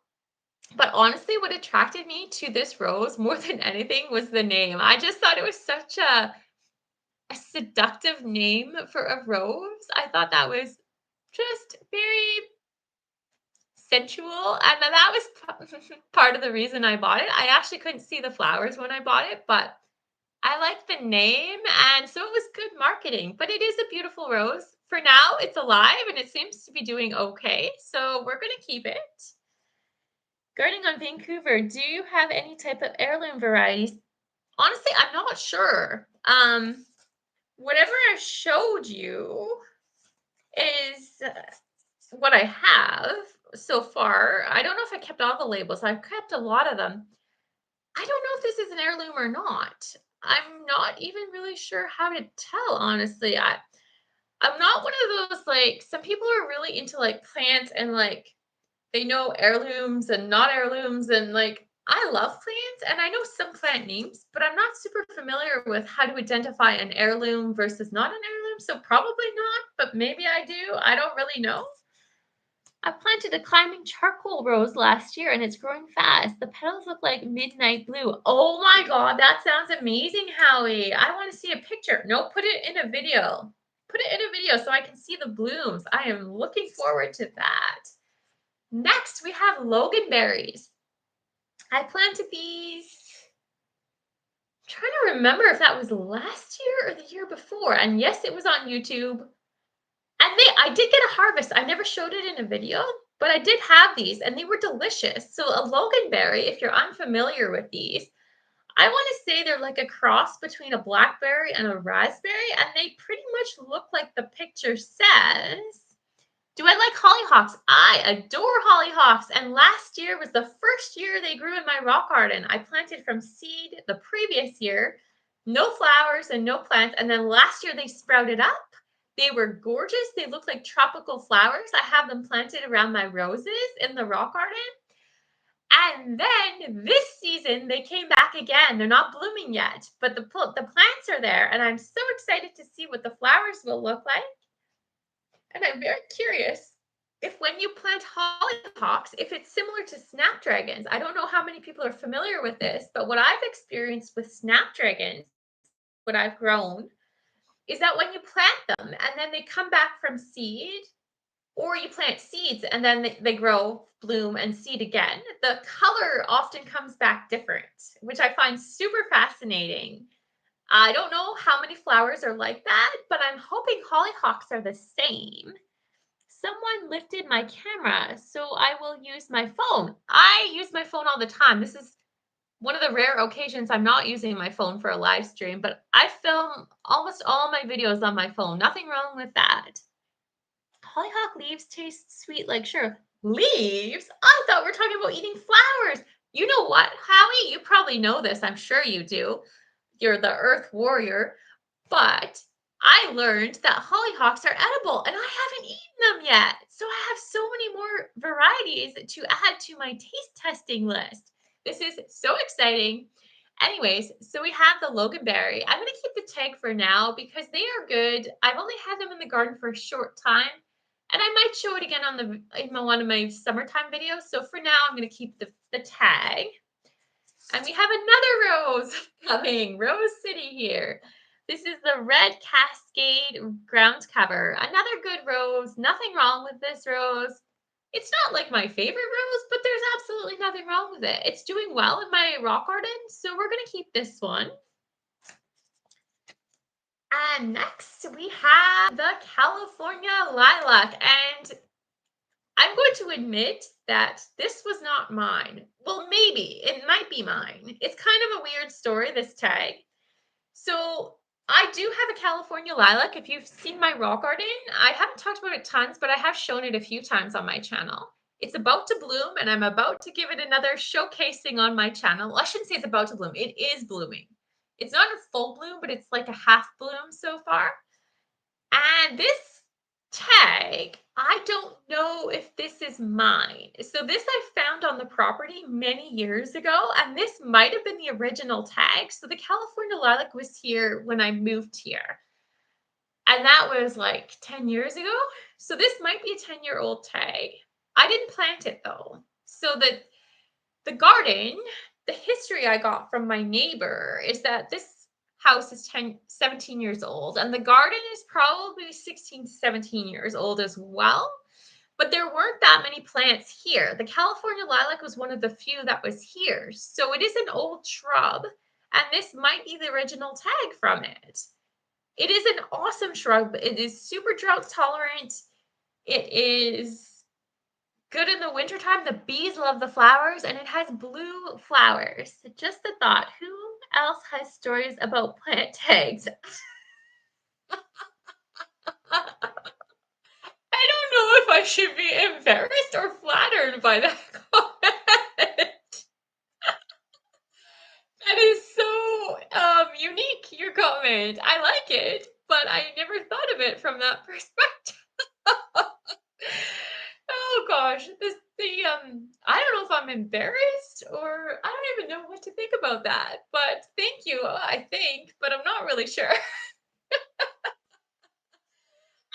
But honestly, what attracted me to this rose more than anything was the name. I just thought it was such a seductive name for a rose. I thought that was just very sensual. And that was part of the reason I bought it. I actually couldn't see the flowers when I bought it, but I like the name, and so it was good marketing, but it is a beautiful rose. For now, it's alive and it seems to be doing okay, so we're going to keep it. Gardening on Vancouver, do you have any type of heirloom varieties? Honestly, I'm not sure. Whatever I showed you is what I have so far. I don't know if I kept all the labels. I've kept a lot of them. I don't know if this is an heirloom or not. I'm not even really sure how to tell, honestly. I'm not one of those, like, some people are really into like plants and like they know heirlooms and not heirlooms, and like I love plants and I know some plant names, but I'm not super familiar with how to identify an heirloom versus not an heirloom. So probably not, but maybe I do. I don't really know. I planted a climbing charcoal rose last year and it's growing fast. The petals look like midnight blue. Oh my God, that sounds amazing, Howie. I want to see a picture. No, put it in a video. Put it in a video so I can see the blooms. I am looking forward to that. Next, we have loganberries. I planted these. I'm trying to remember if that was last year or the year before. And yes, it was on YouTube. And I did get a harvest. I never showed it in a video, but I did have these and they were delicious. So a loganberry, if you're unfamiliar with these, I want to say they're like a cross between a blackberry and a raspberry, and they pretty much look like the picture says. Do I like hollyhocks? I adore hollyhocks, and last year was the first year they grew in my rock garden. I planted from seed the previous year, no flowers and no plants, and then last year they sprouted up. They were gorgeous. They look like tropical flowers. I have them planted around my roses in the rock garden. And then this season they came back again. They're not blooming yet, but the plants are there, and I'm so excited to see what the flowers will look like. And I'm very curious if when you plant hollyhocks, if it's similar to snapdragons. I don't know how many people are familiar with this, but what I've experienced with snapdragons, what I've grown, is that when you plant them and then they come back from seed, or you plant seeds and then they grow, bloom, and seed again, the color often comes back different, which I find super fascinating. I don't know how many flowers are like that, but I'm hoping hollyhocks are the same. Someone lifted my camera, so I will use my phone. I use my phone all the time. This is one of the rare occasions I'm not using my phone for a live stream, but I film almost all my videos on my phone. Nothing wrong with that. Hollyhock leaves taste sweet like sugar. Leaves? I thought we were talking about eating flowers. You know what, Howie? You probably know this. I'm sure you do. You're the earth warrior. But I learned that hollyhocks are edible and I haven't eaten them yet. So I have so many more varieties to add to my taste testing list. This is so exciting. Anyways, so we have the loganberry. I'm going to keep the tag for now because they are good. I've only had them in the garden for a short time. And I might show it again on one of my summertime videos. So for now, I'm going to keep the tag. And we have another rose coming, Rose City here. This is the Red Cascade ground cover. Another good rose. Nothing wrong with this rose. It's not like my favorite rose, but there's absolutely nothing wrong with it. It's doing well in my rock garden, so we're going to keep this one. And next we have the California Lilac. And I'm going to admit that this was not mine. Well, maybe it might be mine. It's kind of a weird story, this tag. So I do have a California lilac. If you've seen my rock garden, I haven't talked about it tons, but I have shown it a few times on my channel. It's about to bloom, and I'm about to give it another showcasing on my channel. Well, I shouldn't say it's about to bloom. It is blooming. It's not a full bloom, but it's like a half bloom so far. And this tag, I don't know if this is mine. So this I found on the property many years ago, and this might have been the original tag. So the California lilac was here when I moved here. And that was like 10 years ago. So this might be a 10-year-old tag. I didn't plant it though. So the garden, the history I got from my neighbor is that this house is 17 years old, and the garden is probably 16 to 17 years old as well. But there weren't that many plants here. The California lilac was one of the few that was here. So it is an old shrub, and this might be the original tag from it. It is an awesome shrub. It is super drought tolerant. It is good in the wintertime. The bees love the flowers, and it has blue flowers. Just a thought. Who else has stories about plant tags? I don't know if I should be embarrassed or flattered by that comment. That is so unique, your comment. I like it, but I never thought of it from that perspective. Oh gosh, I don't know if I'm embarrassed or I don't even know what to think about that. But thank you, I think, but I'm not really sure.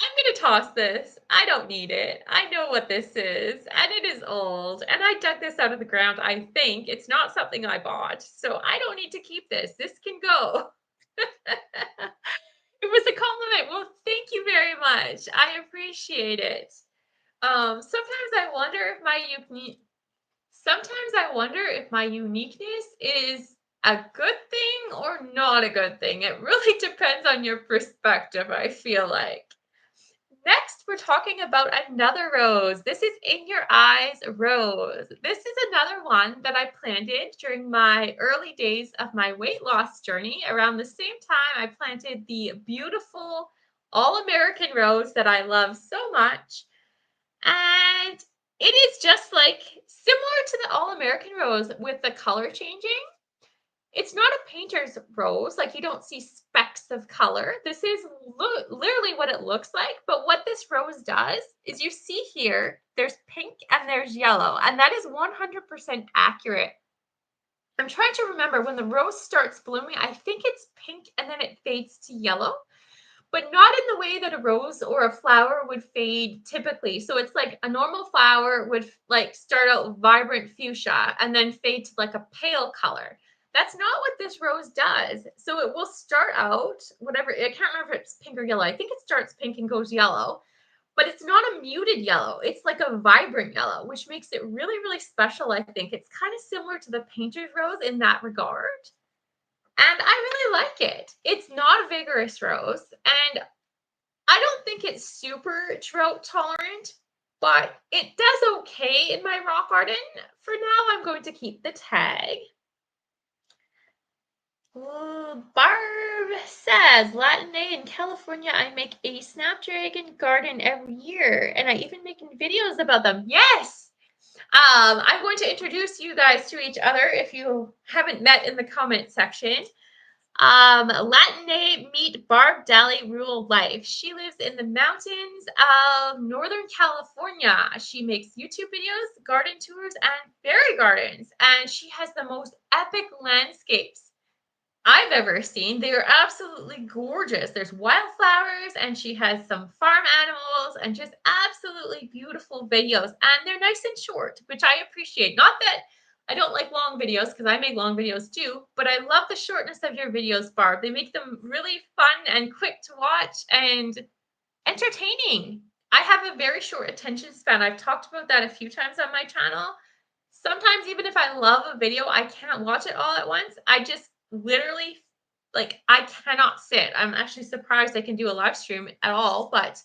I'm gonna toss this. I don't need it. I know what this is, and it is old. And I dug this out of the ground, I think. It's not something I bought, so I don't need to keep this. This can go. It was a compliment. Well, thank you very much. I appreciate it. Sometimes I wonder if my uniqueness is a good thing or not a good thing. It really depends on your perspective, I feel like. Next, we're talking about another rose. This is In Your Eyes Rose. This is another one that I planted during my early days of my weight loss journey. Around the same time, I planted the beautiful All-American rose that I love so much. And it is just like similar to the All-American rose with the color changing. It's not a painter's rose, like you don't see specks of color. This is literally what it looks like. But what this rose does is you see here, there's pink and there's yellow, and that is 100% accurate. I'm trying to remember when the rose starts blooming, I think it's pink and then it fades to yellow, but not in the way that a rose or a flower would fade typically. So it's like a normal flower would like start out vibrant fuchsia and then fade to like a pale color. That's not what this rose does. So it will start out whatever, I can't remember if it's pink or yellow. I think it starts pink and goes yellow, but it's not a muted yellow. It's like a vibrant yellow, which makes it really, really special. I think it's kind of similar to the painter's rose in that regard. And I really like it. It's not a vigorous rose, and I don't think it's super drought tolerant, but it does okay in my rock garden. For now, I'm going to keep the tag. Ooh, Barb says, Latin Day in California, I make a snapdragon garden every year, and I even make videos about them. Yes! I'm going to introduce you guys to each other if you haven't met in the comment section. Latin name, meet Barb Daly Rural Life. She lives in the mountains of Northern California. She makes YouTube videos, garden tours, and fairy gardens. And she has the most epic landscapes. I've ever seen. They are absolutely gorgeous. There's wildflowers, and she has some farm animals, and just absolutely beautiful videos. And they're nice and short, which I appreciate. Not that I don't like long videos, because I make long videos too, but I love the shortness of your videos, Barb. They make them really fun and quick to watch and entertaining. I have a very short attention span. I've talked about that a few times on my channel. Sometimes even if I love a video, I can't watch it all at once. I just literally like I cannot sit. I'm actually surprised I can do a live stream at all, but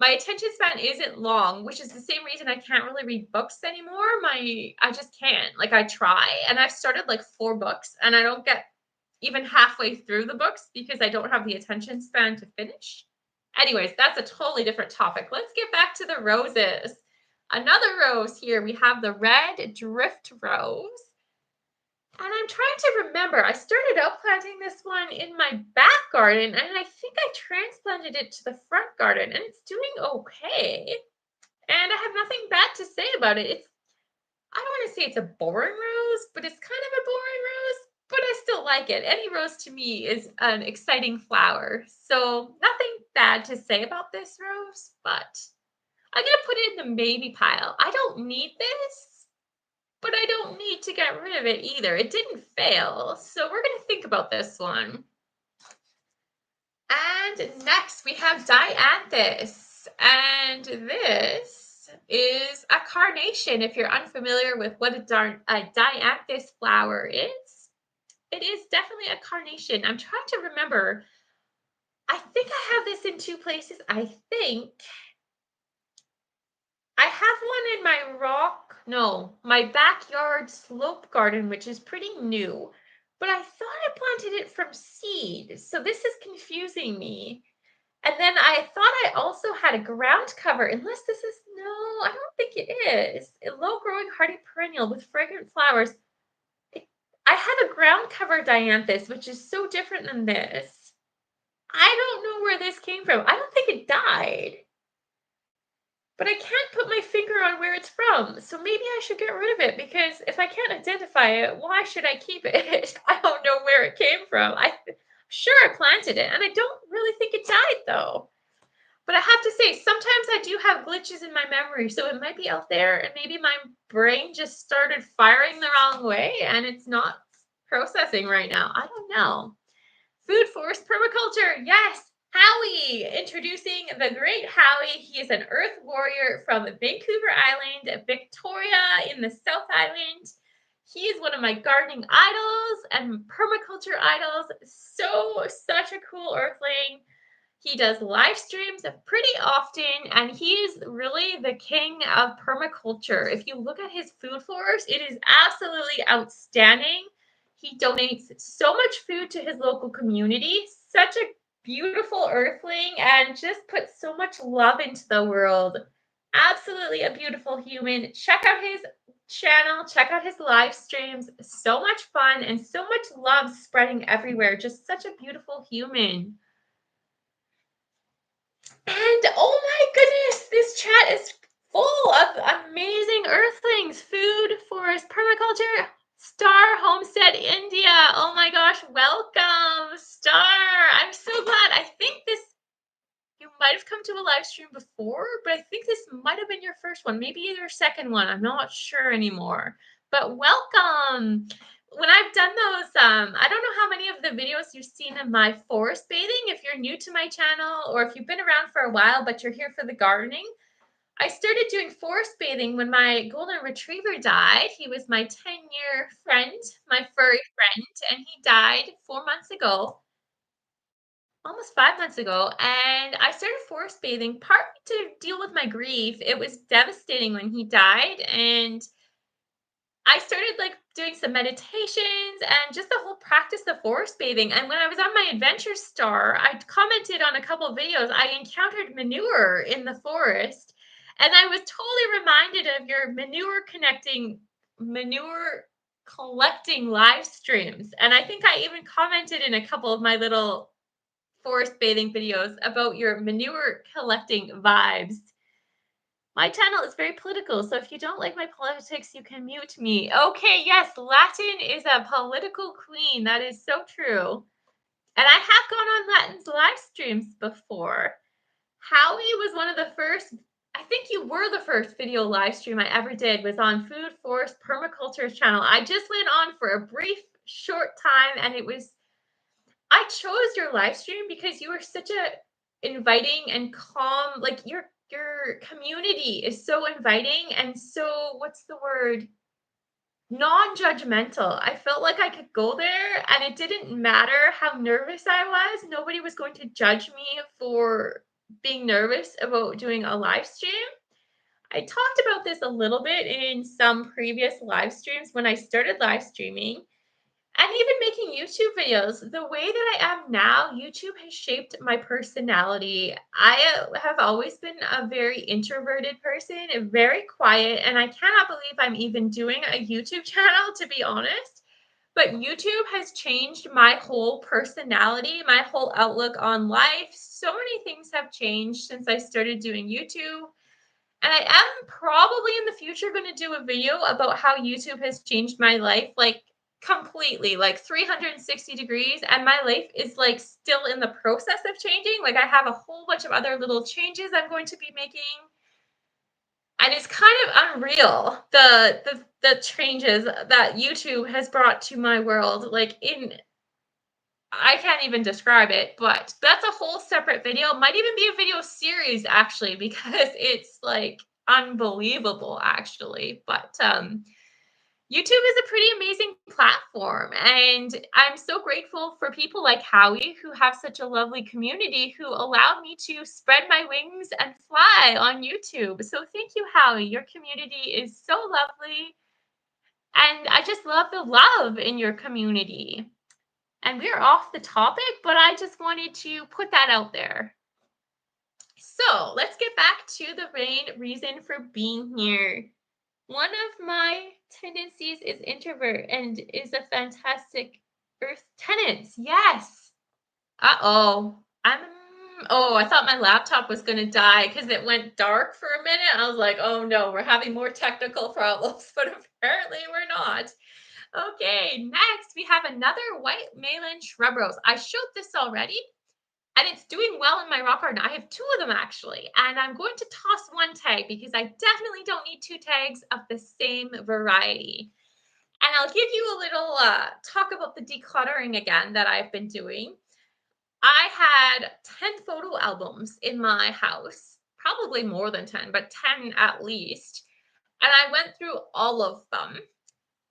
my attention span isn't long, which is the same reason I can't really read books anymore. I just can't. Like I try and I've started like 4 books and I don't get even halfway through the books because I don't have the attention span to finish. Anyways, that's a totally different topic. Let's get back to the roses. Another rose here. We have the red drift rose. And I'm trying to remember. I started out planting this one in my back garden, and I think I transplanted it to the front garden, and it's doing okay. And I have nothing bad to say about it. I don't want to say it's a boring rose, but it's kind of a boring rose, but I still like it. Any rose to me is an exciting flower. So nothing bad to say about this rose, but I'm going to put it in the maybe pile. I don't need this, but I don't need to get rid of it either. It didn't fail. So we're going to think about this one. And next we have dianthus. And this is a carnation. If you're unfamiliar with what a dianthus flower is, it is definitely a carnation. I'm trying to remember. I think I have this in 2 places. I think I have one in my backyard slope garden, which is pretty new, but I thought I planted it from seed. So this is confusing me. And then I thought I also had a ground cover, unless this is, no, I don't think it is. A low growing hardy perennial with fragrant flowers. I have a ground cover dianthus, which is so different than this. I don't know where this came from. I don't think it died. But I can't put my finger on where it's from. So maybe I should get rid of it because if I can't identify it, why should I keep it? I don't know where it came from. I'm sure I planted it and I don't really think it died though. But I have to say, sometimes I do have glitches in my memory. So it might be out there and maybe my brain just started firing the wrong way and it's not processing right now. I don't know. Food forest permaculture. Yes. Howie, introducing the great Howie. He is an earth warrior from Vancouver Island, Victoria in the South Island. He is one of my gardening idols and permaculture idols. Such a cool earthling. He does live streams pretty often, and he is really the king of permaculture. If you look at his food forest, it is absolutely outstanding. He donates so much food to his local community. Such a beautiful earthling and just puts so much love into the world. Absolutely a beautiful human. Check out his channel, check out his live streams. So much fun and so much love spreading everywhere. Just such a beautiful human. And oh my goodness, this chat is full of amazing earthlings. Food, forest, permaculture, Star Homestead India. Oh my gosh, welcome, Star. I'm so glad. I think you might have come to a live stream before, but I think this might have been your first one, maybe your second one. I'm not sure anymore. But welcome. When I've done those, I don't know how many of the videos you've seen of my forest bathing. If you're new to my channel or if you've been around for a while, but you're here for the gardening, I started doing forest bathing when my golden retriever died. He was my 10-year friend, my furry friend, and he died 4 months ago, almost 5 months ago. And I started forest bathing partly to deal with my grief. It was devastating when he died. And I started like doing some meditations and just the whole practice of forest bathing. And when I was on my Adventure Star, I commented on a couple of videos. I encountered manure in the forest, and I was totally reminded of your manure collecting live streams. And I think I even commented in a couple of my little forest bathing videos about your manure collecting vibes. My channel is very political, so if you don't like my politics, you can mute me. Okay, yes, Latin is a political queen. That is so true. And I have gone on Latin's live streams before. Howie was one of the first, I think you were the first video live stream I ever did, was on Food Forest Permaculture's channel. I just went on for a brief, short time, and I chose your live stream because you were such a inviting and calm, like your community is so inviting and so, what's the word? Non-judgmental. I felt like I could go there and it didn't matter how nervous I was. Nobody was going to judge me for being nervous about doing a live stream. I talked about this a little bit in some previous live streams when I started live streaming. And even making YouTube videos, the way that I am now, YouTube has shaped my personality. I have always been a very introverted person, very quiet, and I cannot believe I'm even doing a YouTube channel, to be honest. But YouTube has changed my whole personality, my whole outlook on life. So many things have changed since I started doing YouTube. And I am probably in the future going to do a video about how YouTube has changed my life, like completely, like 360 degrees. And my life is like still in the process of changing. Like I have a whole bunch of other little changes I'm going to be making. And it's kind of unreal, the changes that YouTube has brought to my world. Like I can't even describe it, but that's a whole separate video. It might even be a video series actually, because it's like unbelievable actually. But YouTube is a pretty amazing platform, and I'm so grateful for people like Howie who have such a lovely community who allow me to spread my wings and fly on YouTube. So thank you, Howie. Your community is so lovely, and I just love the love in your community. And we're off the topic, but I just wanted to put that out there. So let's get back to the main reason for being here. One of my tendencies is introvert and is a fantastic earth tenants. Yes. Uh-oh. I thought my laptop was going to die because it went dark for a minute. I was like, oh no, we're having more technical problems, but apparently we're not. Okay, next we have another white Malin shrub rose. I showed this already, and it's doing well in my rock garden. I have two of them actually, and I'm going to toss one tag because I definitely don't need two tags of the same variety. And I'll give you a little talk about the decluttering again that I've been doing. I had 10 photo albums in my house, probably more than 10, but 10 at least. And I went through all of them.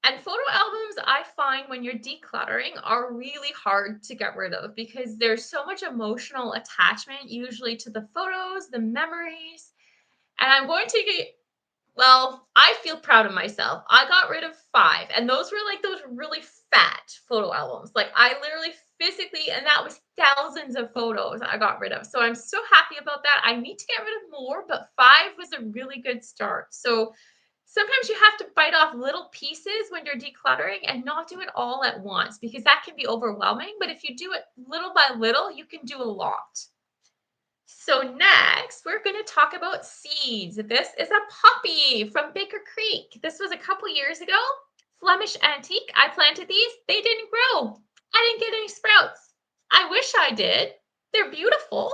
And photo albums, I find when you're decluttering, are really hard to get rid of because there's so much emotional attachment, usually to the photos, the memories. And I'm going to get, well, I feel proud of myself. I got rid of 5, and those were like those really fat photo albums. Like I literally physically, and that was thousands of photos I got rid of. So I'm so happy about that. I need to get rid of more, but 5 was a really good start. So sometimes you have to bite off little pieces when you're decluttering and not do it all at once because that can be overwhelming. But if you do it little by little, you can do a lot. So next, we're going to talk about seeds. This is a poppy from Baker Creek. This was a couple years ago. Flemish antique. I planted these. They didn't grow. I didn't get any sprouts. I wish I did. They're beautiful,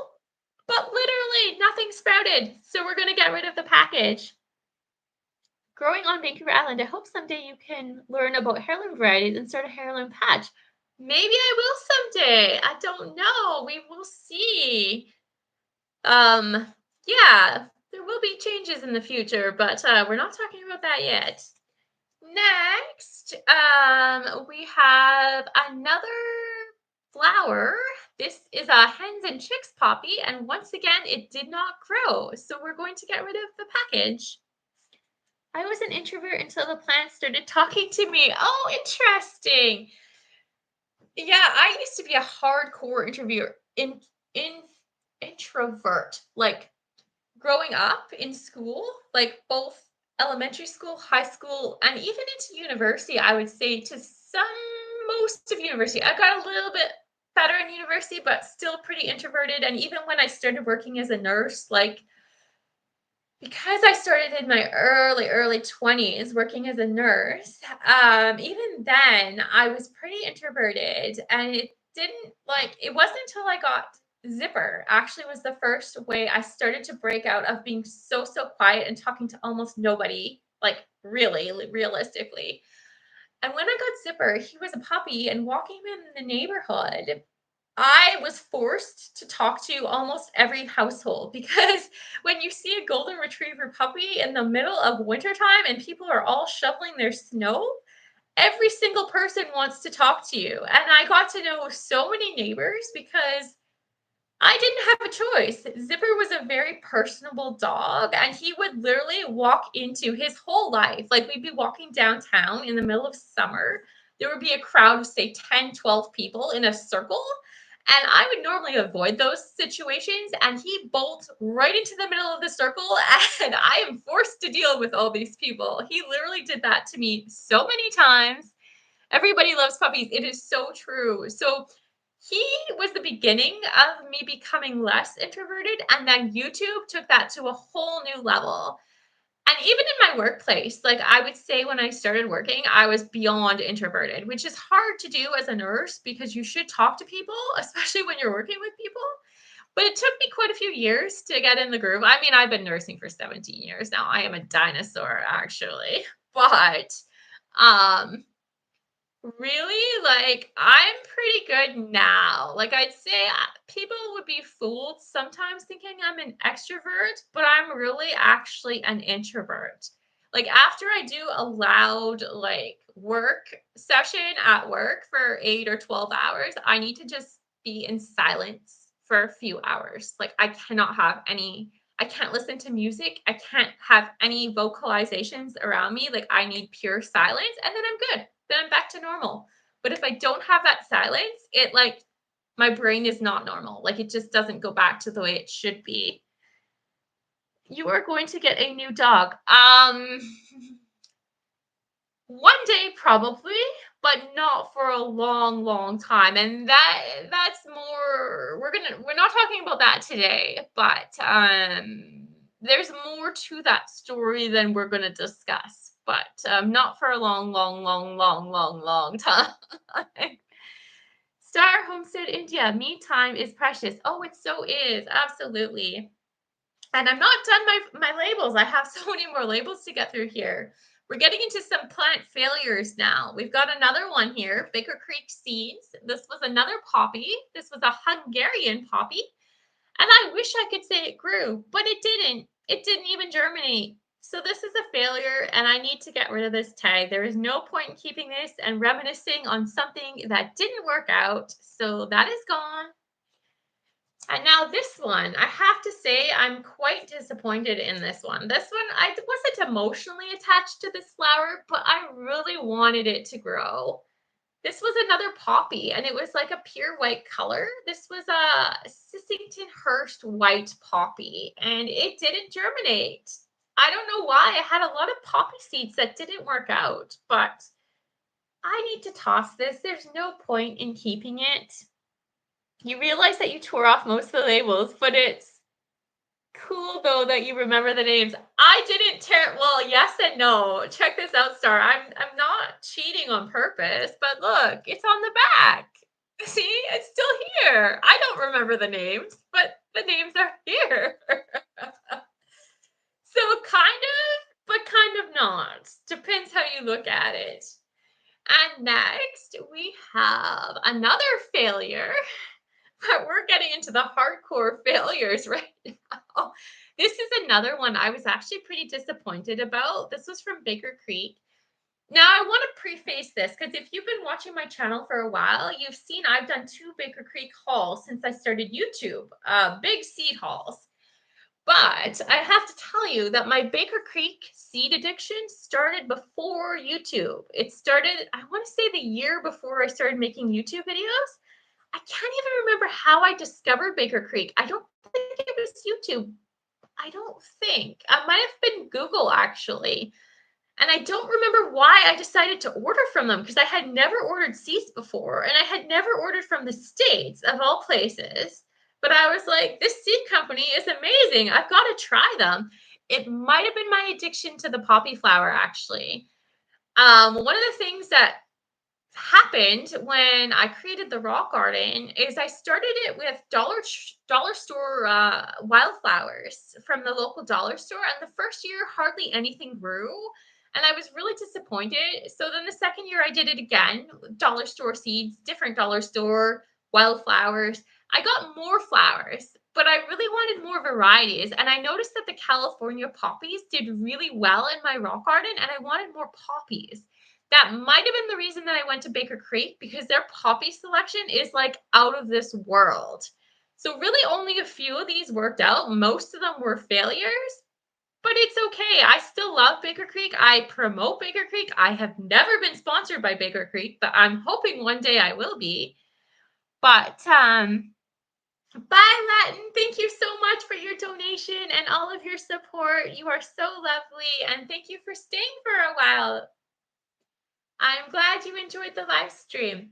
but literally nothing sprouted. So we're going to get rid of the package. Growing on Vancouver Island, I hope someday you can learn about heirloom varieties and start a heirloom patch. Maybe I will someday. I don't know. We will see. Yeah, there will be changes in the future, but we're not talking about that yet. Next, we have another flower. This is a hens and chicks poppy, and once again, it did not grow. So we're going to get rid of the package. I was an introvert until the plants started talking to me. Oh, interesting. Yeah, I used to be a hardcore introvert. Like growing up in school, like both elementary school, high school, and even into university, I would say to most of university. I got a little bit better in university, but still pretty introverted. And even when I started working as a nurse, like Because I started in my early 20s working as a nurse, even then I was pretty introverted and it wasn't until I got Zipper actually was the first way I started to break out of being so quiet and talking to almost nobody, like really, realistically. And when I got Zipper, he was a puppy and walking him in the neighborhood, I was forced to talk to almost every household because when you see a golden retriever puppy in the middle of wintertime and people are all shoveling their snow, every single person wants to talk to you. And I got to know so many neighbors because I didn't have a choice. Zipper was a very personable dog, and he would literally walk into his whole life. Like, we'd be walking downtown in the middle of summer. There would be a crowd of, say, 10, 12 people in a circle. And I would normally avoid those situations. And he bolts right into the middle of the circle. And I am forced to deal with all these people. He literally did that to me so many times. Everybody loves puppies. It is so true. So he was the beginning of me becoming less introverted, and then YouTube took that to a whole new level. And even in my workplace, like I would say when I started working, I was beyond introverted, which is hard to do as a nurse because you should talk to people, especially when you're working with people. But it took me quite a few years to get in the groove. I mean, I've been nursing for 17 years now. I am a dinosaur, actually. But um really, like, I'm pretty good now. Like, I'd say people would be fooled sometimes thinking I'm an extrovert, but I'm really actually an introvert. Like, after I do a loud, like, work session at work for 8 or 12 hours, I need to just be in silence for a few hours. Like, I can't listen to music. I can't have any vocalizations around me. Like, I need pure silence, and then I'm good, then I'm back to normal. But if I don't have that silence, it like my brain is not normal. Like it just doesn't go back to the way it should be. You are going to get a new dog. One day probably, but not for a long time. And that's more we're not talking about that today, but there's more to that story than we're gonna discuss. But not for a long time. Star Homestead India, me time is precious. Oh, it so is. Absolutely. And I'm not done my labels. I have so many more labels to get through here. We're getting into some plant failures now. We've got another one here, Baker Creek seeds. This was another poppy. This was a Hungarian poppy. And I wish I could say it grew, but it didn't. It didn't even germinate. So this is a failure and I need to get rid of this tag. There is no point in keeping this and reminiscing on something that didn't work out. So that is gone. And now this one, I have to say I'm quite disappointed in this one. This one, I wasn't emotionally attached to this flower, but I really wanted it to grow. This was another poppy, and it was like a pure white color. This was a Sissington Hurst white poppy, and it didn't germinate. I don't know why. I had a lot of poppy seeds that didn't work out, but I need to toss this. There's no point in keeping it. You realize that you tore off most of the labels, but it's cool though that you remember the names. I didn't tear, well, yes and no. Check this out, Star. I'm not cheating on purpose, but look, it's on the back. See, it's still here. I don't remember the names, but the names are here. So kind of, but kind of not. Depends how you look at it. And next, we have another failure. But we're getting into the hardcore failures right now. This is another one I was actually pretty disappointed about. This was from Baker Creek. Now, I want to preface this because if you've been watching my channel for a while, you've seen I've done 2 Baker Creek hauls since I started YouTube, big seed hauls. But I have to tell you that my Baker Creek seed addiction started before YouTube. It started, I want to say, the year before I started making YouTube videos. I can't even remember how I discovered Baker Creek. I don't think it was YouTube. I don't think. It might have been Google, actually. And I don't remember why I decided to order from them because I had never ordered seeds before and I had never ordered from the States of all places. But I was like, this seed company is amazing. I've got to try them. it might have been my addiction to the poppy flower, actually. One of the things that happened when I created the rock garden is I started it with dollar store wildflowers from the local dollar store, and the first year hardly anything grew, and I was really disappointed. So then the second year I did it again, dollar store seeds, different dollar store wildflowers. I got more flowers, but I really wanted more varieties, and I noticed that the California poppies did really well in my rock garden, and I wanted more poppies. That might have been the reason that I went to Baker Creek because their poppy selection is like out of this world. So really only a few of these worked out. Most of them were failures, but it's okay. I still love Baker Creek. I promote Baker Creek. I have never been sponsored by Baker Creek, but I'm hoping one day I will be. But bye, Latin. Thank you so much for your donation and all of your support. You are so lovely, and thank you for staying for a while. I'm glad you enjoyed the live stream.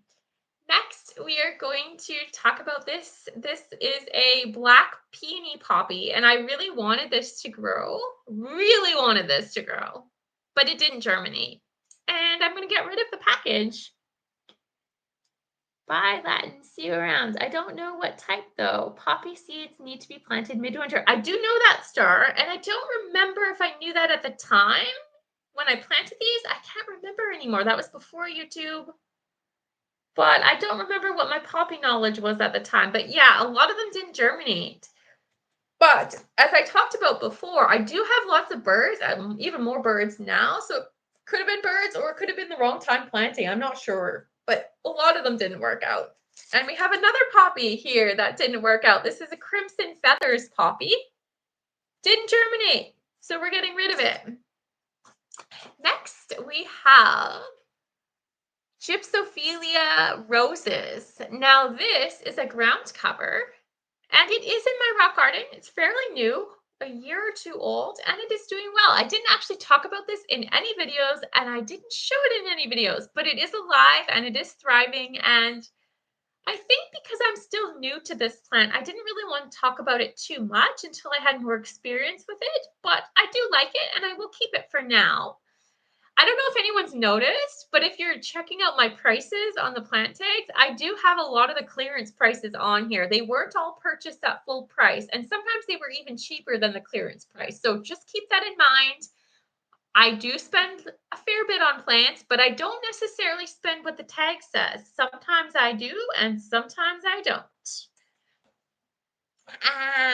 Next, we are going to talk about this. This is a black peony poppy, and I really wanted this to grow. Really wanted this to grow, but it didn't germinate. And I'm going to get rid of the package. Bye, Latin. See you around. I don't know what type, though. Poppy seeds need to be planted midwinter. I do know that, Star, and I don't remember if I knew that at the time when I planted these. I can't remember anymore. That was before YouTube. But I don't remember what my poppy knowledge was at the time. But yeah, a lot of them didn't germinate. But as I talked about before, I do have lots of birds, even more birds now. So it could have been birds or it could have been the wrong time planting. I'm not sure. But a lot of them didn't work out. And we have another poppy here that didn't work out. This is a Crimson Feathers poppy. Didn't germinate. So we're getting rid of it. Next, we have Gypsophilia roses. Now this is a ground cover, and it is in my rock garden. It's fairly new, a year or two old, and it is doing well. I didn't actually talk about this in any videos, and I didn't show it in any videos, but it is alive and it is thriving. And I think because I'm still new to this plant, I didn't really want to talk about it too much until I had more experience with it, but I do like it and I will keep it for now. I don't know if anyone's noticed, but if you're checking out my prices on the plant tags, I do have a lot of the clearance prices on here. They weren't all purchased at full price, and sometimes they were even cheaper than the clearance price. So just keep that in mind. I do spend a fair bit on plants, but I don't necessarily spend what the tag says. Sometimes I do, and sometimes I don't.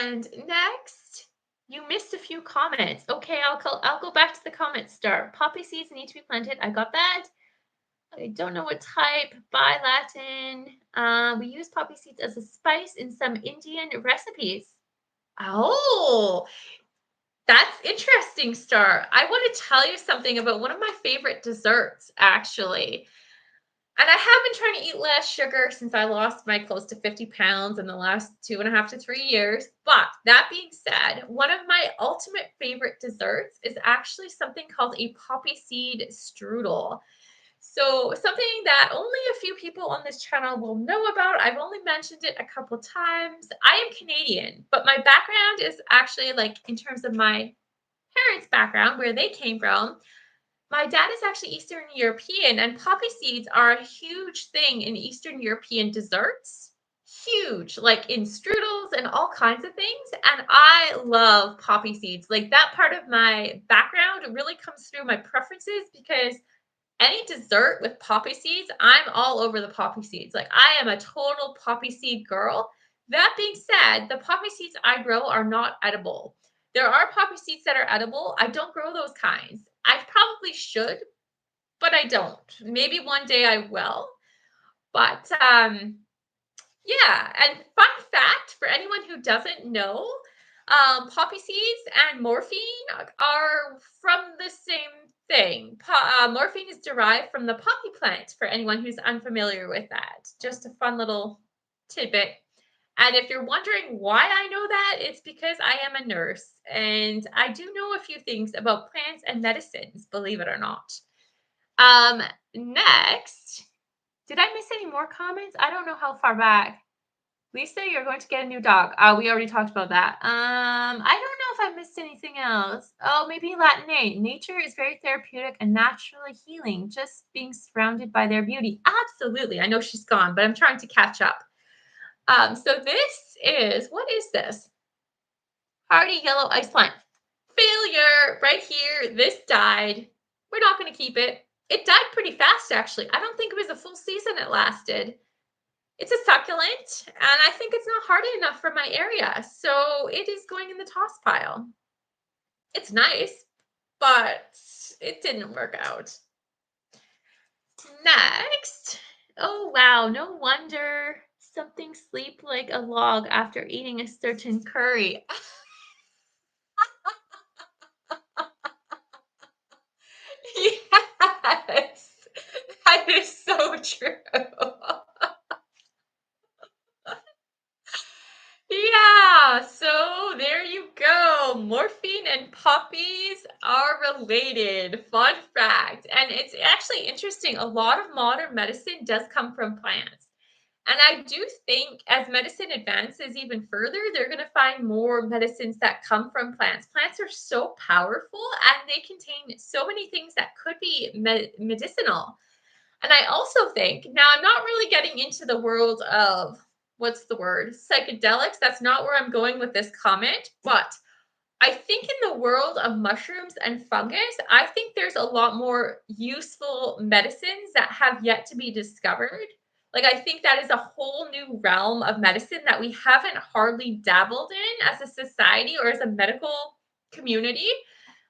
And next, you missed a few comments. Okay, I'll go back to the comments. Start. Poppy seeds need to be planted. I got that. I don't know what type. Bye, Latin. We use poppy seeds as a spice in some Indian recipes. Oh, that's interesting, Star. I want to tell you something about one of my favorite desserts, actually. And I have been trying to eat less sugar since I lost my close to 50 pounds in the last 2.5 to 3 years. But that being said, one of my ultimate favorite desserts is actually something called a poppy seed strudel. So something that only a few people on this channel will know about. I've only mentioned it a couple times. I am Canadian, but my background is actually like in terms of my parents' background, where they came from. My dad is actually Eastern European, and poppy seeds are a huge thing in Eastern European desserts. Huge, like in strudels and all kinds of things. And I love poppy seeds. Like that part of my background really comes through my preferences because any dessert with poppy seeds, I'm all over the poppy seeds. Like I am a total poppy seed girl. That being said, the poppy seeds I grow are not edible. There are poppy seeds that are edible. I don't grow those kinds. I probably should, but I don't. Maybe one day I will. But yeah, and fun fact for anyone who doesn't know, poppy seeds and morphine are from the same thing. Morphine is derived from the poppy plant, for anyone who's unfamiliar with that. Just a fun little tidbit. And if you're wondering why I know that, it's because I am a nurse and I do know a few things about plants and medicines, believe it or not. Next, did I miss any more comments? I don't know how far back. Lisa, you're going to get a new dog. We already talked about that. I don't know know if I missed anything else. Oh, maybe Latin 8. Nature is very therapeutic and naturally healing, just being surrounded by their beauty. Absolutely. I know she's gone, but I'm trying to catch up. So this is, what is this? Hardy yellow ice plant. Failure right here. This died. We're not going to keep it. It died pretty fast, actually. I don't think it was a full season it lasted. It's a succulent, and I think it's not hardy enough for my area, so it is going in the toss pile. It's nice, but it didn't work out. Next. Oh, wow. No wonder something sleep like a log after eating a certain curry. Yes, that is so true. Yeah, so there you go. Morphine and poppies are related. Fun fact. And it's actually interesting. A lot of modern medicine does come from plants. And I do think as medicine advances even further, they're going to find more medicines that come from plants. Plants are so powerful and they contain so many things that could be medicinal. And I also think, now I'm not really getting into the world of, what's the word, psychedelics. That's not where I'm going with this comment. But I think in the world of mushrooms and fungus, I think there's a lot more useful medicines that have yet to be discovered. Like, I think that is a whole new realm of medicine that we haven't hardly dabbled in as a society or as a medical community.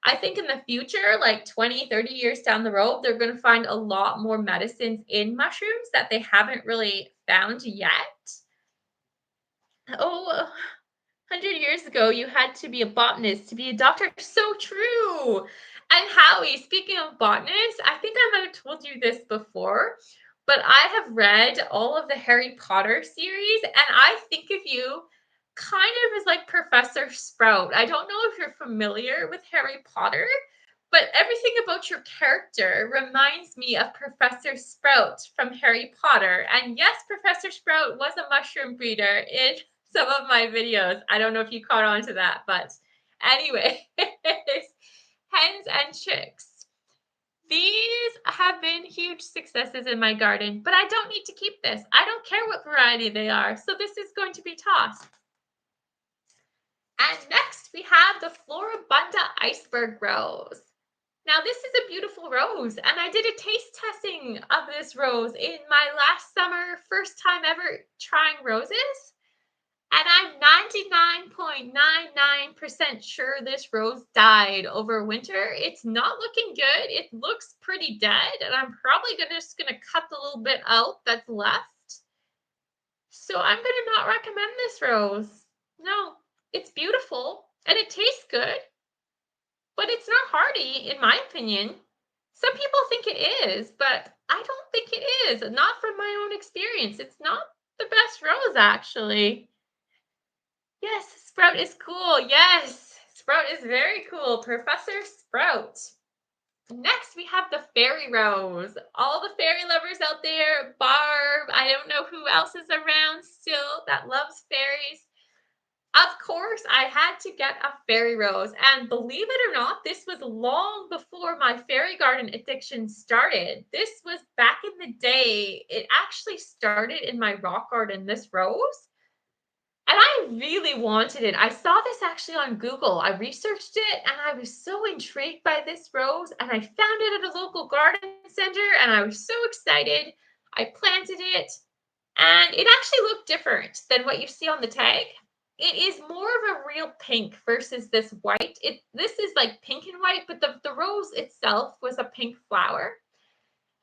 I think in the future, like 20, 30 years down the road, they're going to find a lot more medicines in mushrooms that they haven't really found yet. Oh, 100 years ago, you had to be a botanist to be a doctor. So true. And Howie, speaking of botanists, I think I might have told you this before, but I have read all of the Harry Potter series, and I think of you kind of as like Professor Sprout. I don't know if you're familiar with Harry Potter, but everything about your character reminds me of Professor Sprout from Harry Potter. And yes, Professor Sprout was a mushroom breeder in some of my videos. I don't know if you caught on to that, but anyway, hens and chicks. These have been huge successes in my garden, but I don't need to keep this. I don't care what variety they are, so this is going to be tossed. And next we have the Floribunda Iceberg Rose. Now this is a beautiful rose, and I did a taste testing of this rose in my last summer, first time ever trying roses. And I'm 99.99% sure this rose died over winter. It's not looking good. It looks pretty dead, and I'm probably just gonna cut the little bit out that's left. So I'm gonna not recommend this rose. No, it's beautiful and it tastes good, but it's not hardy in my opinion. Some people think it is, but I don't think it is. Not from my own experience. It's not the best rose actually. Yes, Sprout is cool. Yes, Sprout is very cool. Professor Sprout. Next, we have the fairy rose. All the fairy lovers out there, Barb, I don't know who else is around still that loves fairies. Of course, I had to get a fairy rose. And believe it or not, this was long before my fairy garden addiction started. This was back in the day. It actually started in my rock garden, this rose. And I really wanted it. I saw this actually on Google. I researched it and I was so intrigued by this rose. And I found it at a local garden center and I was so excited. I planted it and it actually looked different than what you see on the tag. It is more of a real pink versus this white. This is like pink and white, but the rose itself was a pink flower.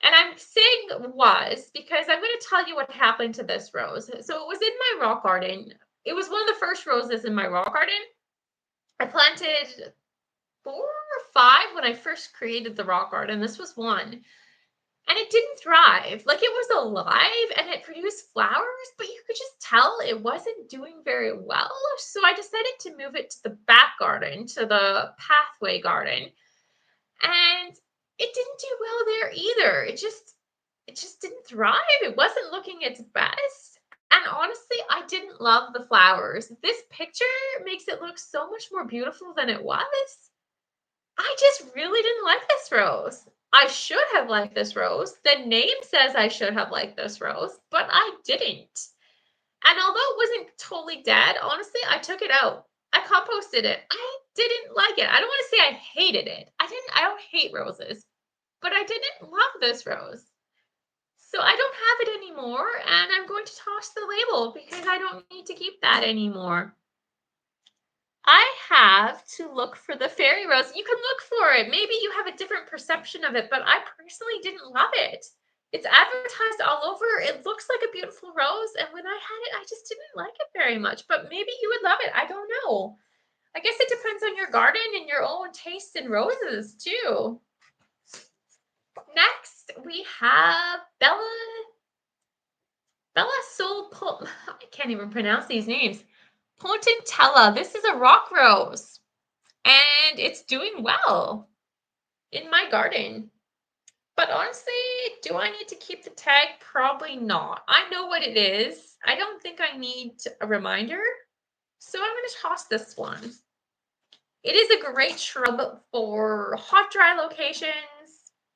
And I'm saying was because I'm going to tell you what happened to this rose. So it was in my rock garden. It was one of the first roses in my rock garden. I planted 4 or 5 when I first created the rock garden. This was one. And it didn't thrive. Like it was alive and it produced flowers, but you could just tell it wasn't doing very well. So I decided to move it to the back garden, to the pathway garden. And it didn't do well there either. It just didn't thrive. It wasn't looking its best. And honestly, I didn't love the flowers. This picture makes it look so much more beautiful than it was. I just really didn't like this rose. I should have liked this rose. The name says I should have liked this rose, but I didn't. And although it wasn't totally dead, honestly, I took it out. I composted it. I didn't like it. I don't want to say I hated it. I don't hate roses, but I didn't love this rose. So I don't have it anymore, and I'm going to toss the label because I don't need to keep that anymore. I have to look for the fairy rose. You can look for it. Maybe you have a different perception of it, but I personally didn't love it. It's advertised all over. It looks like a beautiful rose, and when I had it, I just didn't like it very much. But maybe you would love it. I don't know. I guess it depends on your garden and your own taste in roses too. Next, we have Bella I can't even pronounce these names. Pontentella. This is a rock rose, and it's doing well in my garden. But honestly, do I need to keep the tag? Probably not. I know what it is. I don't think I need a reminder. So I'm going to toss this one. It is a great shrub for hot, dry locations,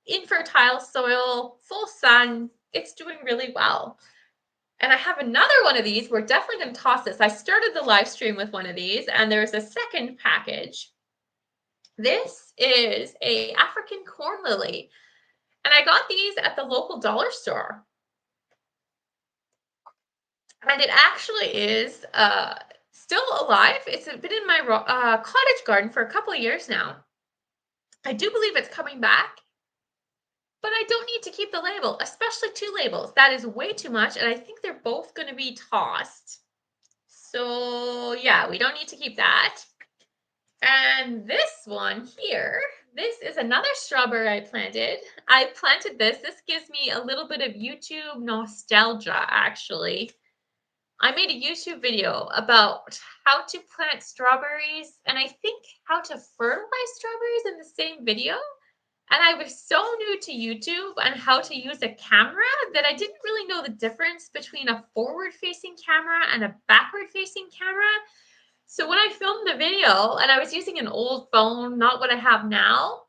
infertile soil, full sun. It's doing really well. And I have another one of these. We're definitely going to toss this. I started the live stream with one of these, and there's a second package. This is a African corn lily, and I got these at the local dollar store. And it actually is still alive. It's been in my cottage garden for a couple of years now. I do believe it's coming back, but I don't need to keep the label, especially 2 labels. That is way too much, and I think they're both going to be tossed. So yeah, we don't need to keep that. And this one here, this is another strawberry I planted. I planted this. This gives me a little bit of YouTube nostalgia, actually. I made a YouTube video about how to plant strawberries and I think how to fertilize strawberries in the same video. And I was so new to YouTube and how to use a camera that I didn't really know the difference between a forward-facing camera and a backward-facing camera. So when I filmed the video, and I was using an old phone, not what I have now,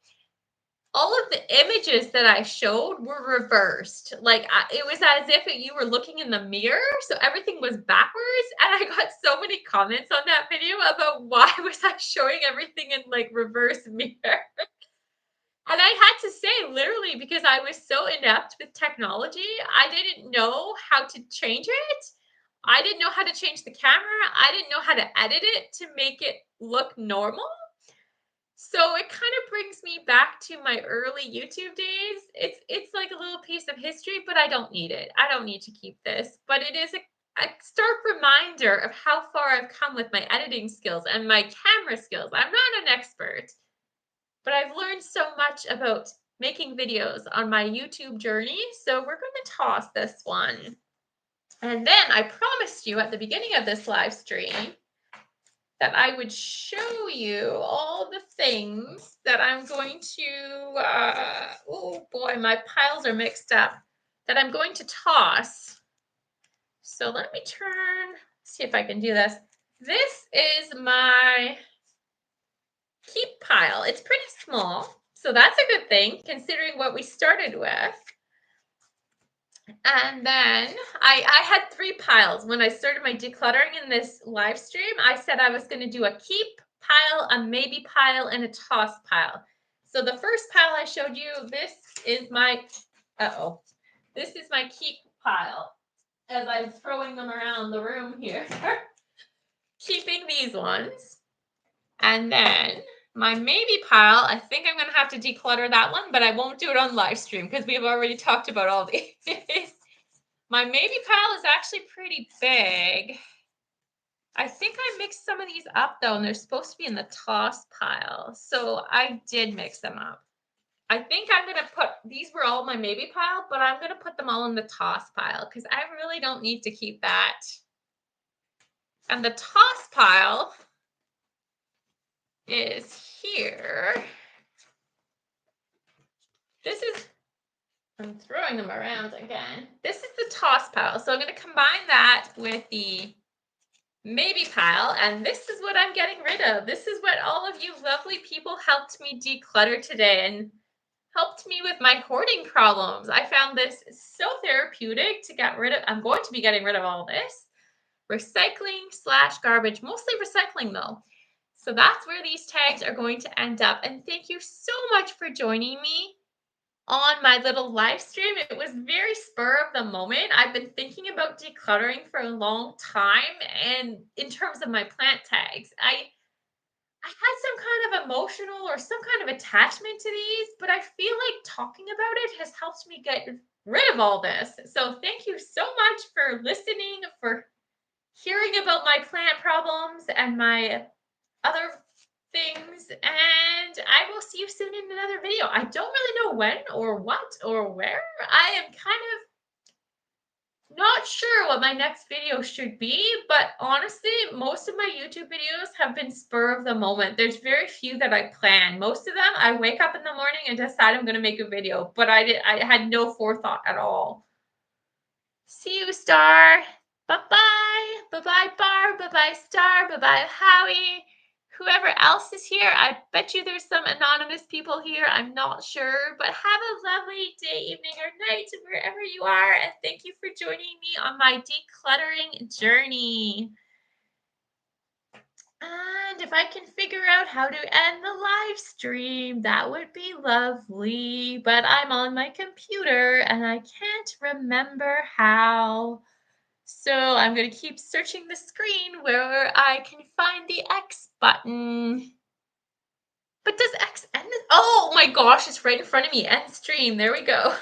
all of the images that I showed were reversed. Like it was as if you were looking in the mirror, so everything was backwards. And I got so many comments on that video about why was I showing everything in like reverse mirror. And I had to say, literally, because I was so inept with technology, I didn't know how to change it. I didn't know how to change the camera. I didn't know how to edit it to make it look normal. So it kind of brings me back to my early YouTube days. It's like a little piece of history, but I don't need it. I don't need to keep this. But it is a stark reminder of how far I've come with my editing skills and my camera skills. I'm not an expert, but I've learned so much about making videos on my YouTube journey. So we're going to toss this one. And then I promised you at the beginning of this live stream that I would show you all the things that I'm going to, oh boy, my piles are mixed up, that I'm going to toss. So let me see if I can do this. This is my keep pile. It's pretty small, so that's a good thing considering what we started with. And then I had 3 piles. When I started my decluttering in this live stream, I said I was going to do a keep pile, a maybe pile, and a toss pile. So the first pile I showed you, this is my, this is my keep pile as I'm throwing them around the room here. Keeping these ones. And then my maybe pile, I think I'm going to have to declutter that one, but I won't do it on live stream because we've already talked about all these. My maybe pile is actually pretty big. I think I mixed some of these up though, and they're supposed to be in the toss pile. So I did mix them up. I think I'm going to put, these were all my maybe pile, but I'm going to put them all in the toss pile because I really don't need to keep that. And the toss pile is here. This is I'm throwing them around again. This is the toss pile. So I'm going to combine that with the maybe pile, and this is what I'm getting rid of. This is what all of you lovely people helped me declutter today and helped me with my hoarding problems. I found this so therapeutic to get rid of. I'm going to be getting rid of all this. Recycling slash garbage, mostly recycling though. So that's where these tags are going to end up. And thank you so much for joining me on my little live stream. It was very spur of the moment. I've been thinking about decluttering for a long time. And in terms of my plant tags, I had some kind of emotional or some kind of attachment to these, but I feel like talking about it has helped me get rid of all this. So thank you so much for listening, for hearing about my plant problems and my other things. And I will see you soon in another video. I don't really know when or what or where. I am kind of not sure what my next video should be, but honestly, most of my YouTube videos have been spur of the moment. There's very few that I plan. Most of them, I wake up in the morning and decide I'm going to make a video, but I had no forethought at all. See you, Star. Bye-bye. Bye-bye, Barb. Bye-bye, Star. Bye-bye, Howie. Whoever else is here, I bet you there's some anonymous people here. I'm not sure, but have a lovely day, evening, or night, wherever you are. And thank you for joining me on my decluttering journey. And if I can figure out how to end the live stream, that would be lovely. But I'm on my computer and I can't remember how. So I'm going to keep searching the screen where I can find the X button. But does X end it? Oh my gosh, it's right in front of me. End stream. There we go.